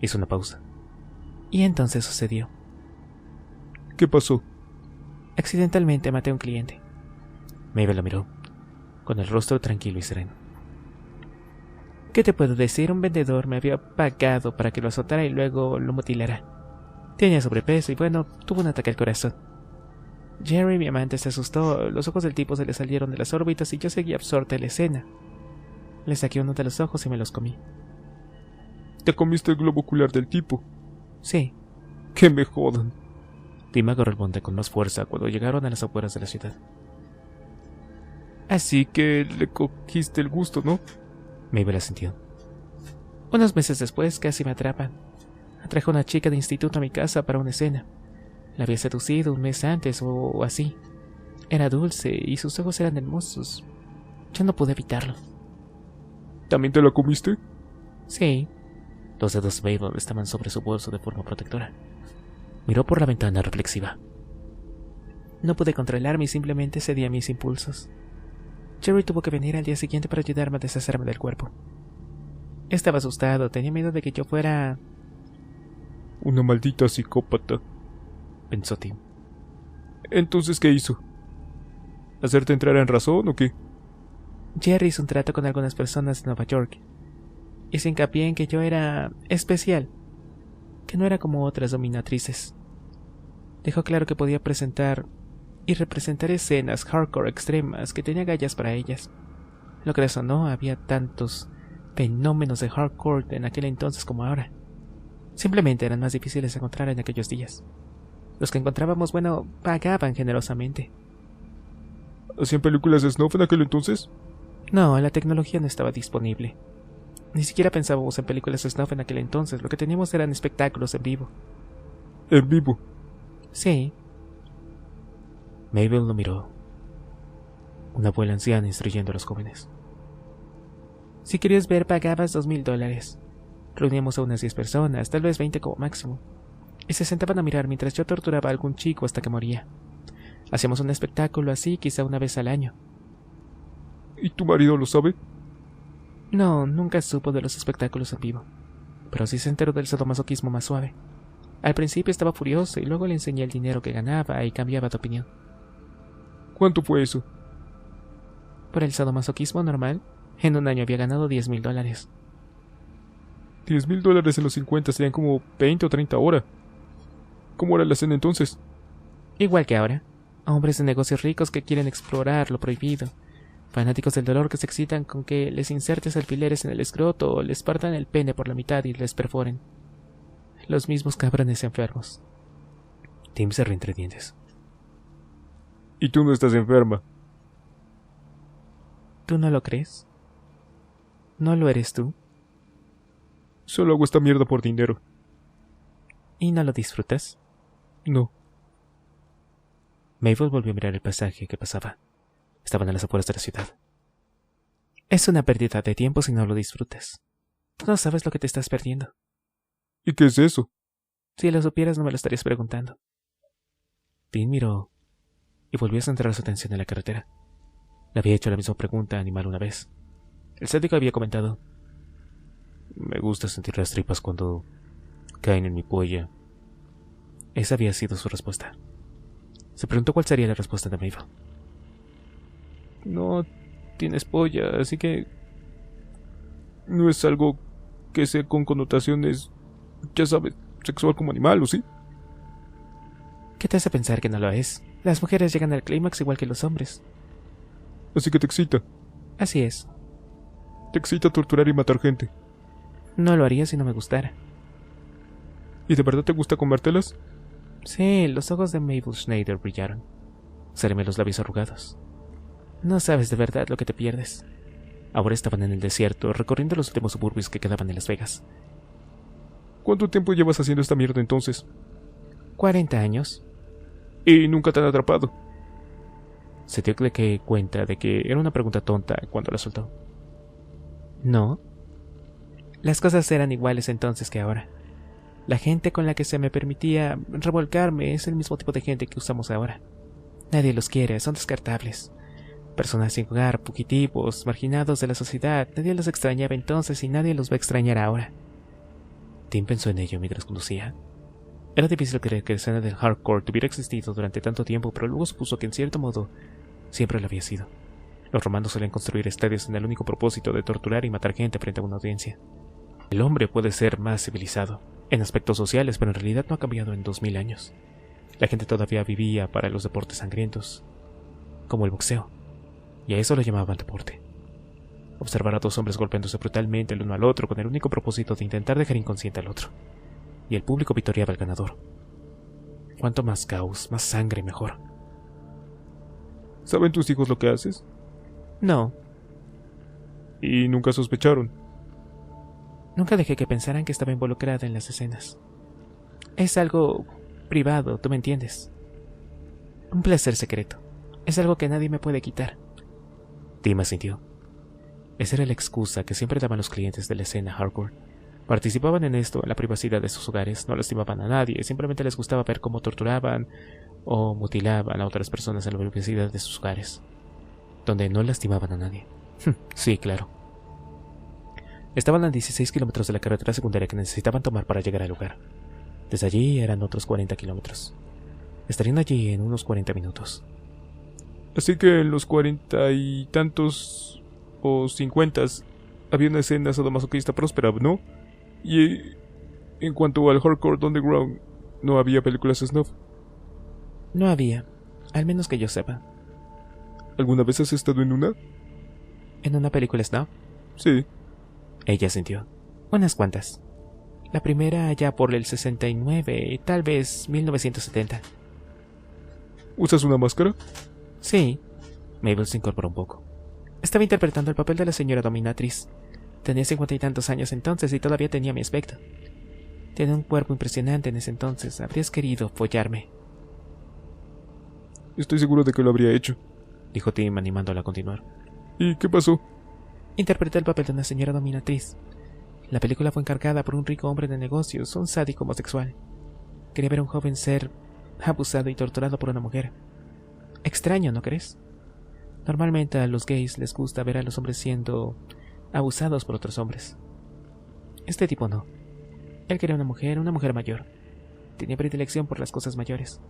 Hizo una pausa. Y entonces sucedió. ¿Qué pasó? Accidentalmente maté a un cliente. Mabel lo miró, con el rostro tranquilo y sereno. ¿Qué te puedo decir? Un vendedor me había pagado para que lo azotara y luego lo mutilara. Tenía sobrepeso y bueno, tuvo un ataque al corazón. Jerry, mi amante, se asustó. Los ojos del tipo se le salieron de las órbitas y yo seguí absorta en la escena. Le saqué uno de los ojos y me los comí. ¿Te comiste el globo ocular del tipo? Sí. ¡Que me jodan! Tim agarró el monte con más fuerza cuando llegaron a las afueras de la ciudad. Así que le cogiste el gusto, ¿no? Mabel asintió. Unos meses después casi me atrapan. Atrajo a una chica de instituto a mi casa para una escena. La había seducido un mes antes o así. Era dulce y sus ojos eran hermosos. Yo no pude evitarlo. ¿También te la comiste? Sí. Los dedos de Mabel estaban sobre su bolso de forma protectora. Miró por la ventana reflexiva. No pude controlarme y simplemente cedí a mis impulsos. Jerry tuvo que venir al día siguiente para ayudarme a deshacerme del cuerpo. Estaba asustado, tenía miedo de que yo fuera... Una maldita psicópata, pensó Tim. ¿Entonces qué hizo? ¿Hacerte entrar en razón o qué? Jerry hizo un trato con algunas personas de Nueva York. Hizo hincapié en que yo era especial, que no era como otras dominatrices. Dejó claro que podía presentar y representar escenas hardcore extremas, que tenía gallas para ellas. Lo creas o no, había tantos fenómenos de hardcore en aquel entonces como ahora. Simplemente eran más difíciles de encontrar en aquellos días. Los que encontrábamos, bueno, pagaban generosamente. ¿Hacían películas de snuff en aquel entonces? No, la tecnología no estaba disponible. Ni siquiera pensábamos en películas de snuff en aquel entonces. Lo que teníamos eran espectáculos en vivo. ¿En vivo? Sí. Mabel lo miró. Una abuela anciana instruyendo a los jóvenes. Si querías ver, pagabas $2,000. Reuníamos a unas 10 personas, tal vez 20 como máximo, y se sentaban a mirar mientras yo torturaba a algún chico hasta que moría. Hacíamos un espectáculo así quizá una vez al año. ¿Y tu marido lo sabe? No, nunca supo de los espectáculos en vivo, pero sí se enteró del sadomasoquismo más suave. Al principio estaba furioso y luego le enseñé el dinero que ganaba y cambiaba de opinión. ¿Cuánto fue eso? Por el sadomasoquismo normal, en un año había ganado $10,000. $10,000 en los 50 serían como 20 o 30 ahora. ¿Cómo era la escena entonces? Igual que ahora. Hombres de negocios ricos que quieren explorar lo prohibido. Fanáticos del dolor que se excitan con que les insertes alfileres en el escroto o les partan el pene por la mitad y les perforen. Los mismos cabrones enfermos. Tim se rió entre dientes. ¿Y tú no estás enferma? ¿Tú no lo crees? ¿No lo eres tú? Solo hago esta mierda por dinero. ¿Y no lo disfrutas? No. Mabel volvió a mirar el paisaje que pasaba. Estaban a las afueras de la ciudad. Es una pérdida de tiempo si no lo disfrutas. Tú no sabes lo que te estás perdiendo. ¿Y qué es eso? Si lo supieras no me lo estarías preguntando. Tim miró y volvió a centrar su atención en la carretera. Le había hecho la misma pregunta a Animal una vez. El sádico había comentado: me gusta sentir las tripas cuando caen en mi polla. Esa había sido su respuesta. Se preguntó cuál sería la respuesta de Mabel. No tienes polla, así que no es algo que sea con connotaciones, ya sabes, sexual como animal, ¿o sí? ¿Qué te hace pensar que no lo es? Las mujeres llegan al clímax igual que los hombres. Así que te excita. Así es. Te excita torturar y matar gente. No lo haría si no me gustara. ¿Y de verdad te gusta comértelas? Sí, los ojos de Mabel Schneider brillaron. Sereme los labios arrugados. No sabes de verdad lo que te pierdes. Ahora estaban en el desierto, recorriendo los últimos suburbios que quedaban en Las Vegas. ¿Cuánto tiempo llevas haciendo esta mierda entonces? 40 años. ¿Y nunca te han atrapado? Se dio cuenta de que era una pregunta tonta cuando la soltó. No. Las cosas eran iguales entonces que ahora. La gente con la que se me permitía revolcarme es el mismo tipo de gente que usamos ahora. Nadie los quiere, son descartables. Personas sin hogar, fugitivos, marginados de la sociedad. Nadie los extrañaba entonces y nadie los va a extrañar ahora. Tim pensó en ello mientras conducía. Era difícil creer que la escena del hardcore tuviera existido durante tanto tiempo, pero luego supuso que en cierto modo siempre lo había sido. Los romanos solían construir estadios en el único propósito de torturar y matar gente frente a una audiencia. El hombre puede ser más civilizado en aspectos sociales, pero en realidad no ha cambiado en 2000 años. La gente todavía vivía para los deportes sangrientos, como el boxeo, y a eso lo llamaban deporte. Observar a dos hombres golpeándose brutalmente el uno al otro con el único propósito de intentar dejar inconsciente al otro. Y el público victoriaba al ganador. Cuanto más caos, más sangre, mejor. ¿Saben tus hijos lo que haces? No. ¿Y nunca sospecharon? Nunca dejé que pensaran que estaba involucrada en las escenas. Es algo privado, tú me entiendes. Un placer secreto. Es algo que nadie me puede quitar. Tim asintió. Esa era la excusa que siempre daban los clientes de la escena hardcore. Participaban en esto en la privacidad de sus hogares, no lastimaban a nadie, simplemente les gustaba ver cómo torturaban o mutilaban a otras personas en la privacidad de sus hogares, donde no lastimaban a nadie. Sí, claro. Estaban a 16 kilómetros de la carretera secundaria que necesitaban tomar para llegar al lugar. Desde allí eran otros 40 kilómetros. Estarían allí en unos 40 minutos. Así que en los 40 y tantos o 50 había una escena sadomasoquista próspera, ¿no? Y en cuanto al hardcore underground, ¿no había películas snuff? No había, al menos que yo sepa. ¿Alguna vez has estado en una? ¿En una película snuff? Sí. Ella sintió. Unas cuantas. La primera allá por el 69, tal vez 1970. ¿Usas una máscara? Sí. Mabel se incorporó un poco. Estaba interpretando el papel de la señora dominatriz. Tenía 50 y tantos años entonces y todavía tenía mi aspecto. Tenía un cuerpo impresionante en ese entonces. Habrías querido follarme. Estoy seguro de que lo habría hecho, dijo Tim animándola a continuar. ¿Y qué pasó? Interpreté el papel de una señora dominatriz. La película fue encargada por un rico hombre de negocios, un sádico homosexual. Quería ver a un joven ser abusado y torturado por una mujer. Extraño, ¿no crees? Normalmente a los gays les gusta ver a los hombres siendo abusados por otros hombres. Este tipo no. Él quería una mujer mayor. Tenía predilección por las cosas mayores.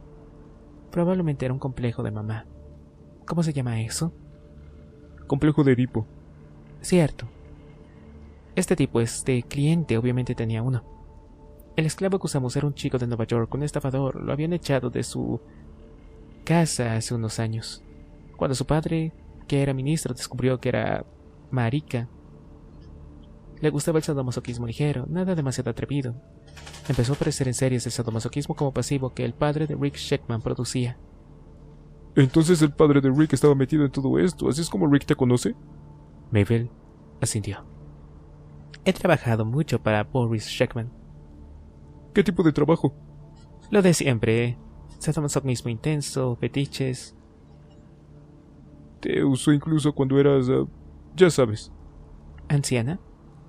Probablemente era un complejo de mamá. ¿Cómo se llama eso? Complejo de Edipo. Cierto. Este tipo, cliente, obviamente tenía uno. El esclavo que usamos era un chico de Nueva York, un estafador. Lo habían echado de su casa hace unos años. Cuando su padre, que era ministro, descubrió que era marica. Le gustaba el sadomasoquismo ligero, nada demasiado atrevido. Empezó a aparecer en series de sadomasoquismo como pasivo que el padre de Rick Sheckman producía. Entonces el padre de Rick estaba metido en todo esto, ¿así es como Rick te conoce? Mabel asintió. He trabajado mucho para Boris Sheckman. ¿Qué tipo de trabajo? Lo de siempre. Sadomasoquismo intenso, fetiches. Te usó incluso cuando eras... ya sabes. ¿Anciana?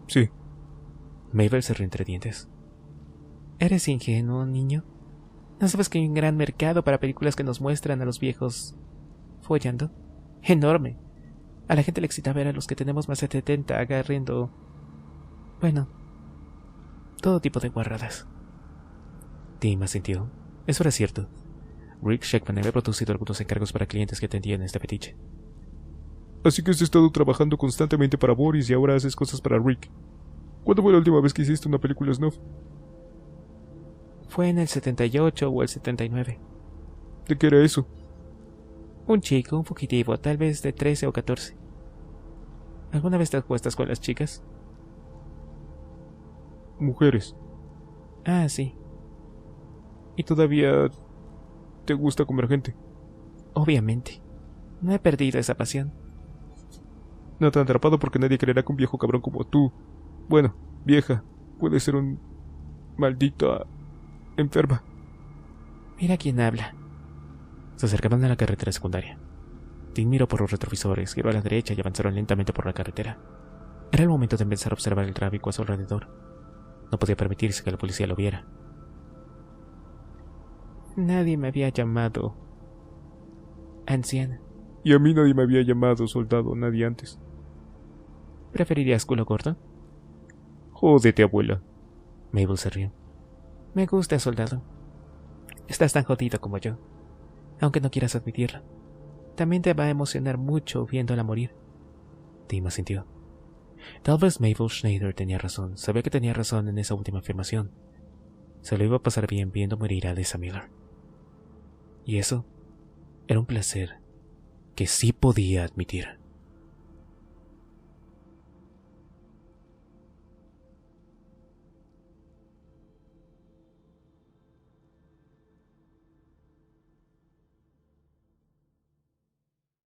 Sí. Mabel se rió entre dientes. ¿Eres ingenuo, niño? ¿No sabes que hay un gran mercado para películas que nos muestran a los viejos follando? ¡Enorme! A la gente le excita ver a los que tenemos más de 70 agarrando... bueno, todo tipo de guarradas. Tim asintió. Eso era cierto. Rick Sheckman había producido algunos encargos para clientes que atendían este fetiche. Así que has estado trabajando constantemente para Boris y ahora haces cosas para Rick. ¿Cuándo fue la última vez que hiciste una película snuff? Fue en el 78 o el 79. ¿De qué era eso? Un chico, un fugitivo, tal vez de 13 o 14. ¿Alguna vez te acuestas con las chicas? Mujeres. Ah, sí. ¿Y todavía te gusta comer gente? Obviamente. No he perdido esa pasión. No te han atrapado porque nadie creerá que un viejo cabrón como tú, bueno, vieja, puede ser un maldito enferma. Mira quién habla. Se acercaban a la carretera secundaria. Tim miró por los retrovisores, giró a la derecha y avanzaron lentamente por la carretera. Era el momento de empezar a observar el tráfico a su alrededor. No podía permitirse que la policía lo viera. Nadie me había llamado anciana. Y a mí nadie me había llamado soldado, nadie antes. ¿Preferirías culo corto? Jódete, abuela. Mabel se rió. Me gusta, soldado. Estás tan jodido como yo, aunque no quieras admitirlo. También te va a emocionar mucho viéndola morir. Tim asintió. Tal vez Mabel Schneider tenía razón. Sabía que tenía razón en esa última afirmación. Se lo iba a pasar bien viendo morir a Lisa Miller. Y eso era un placer que sí podía admitir.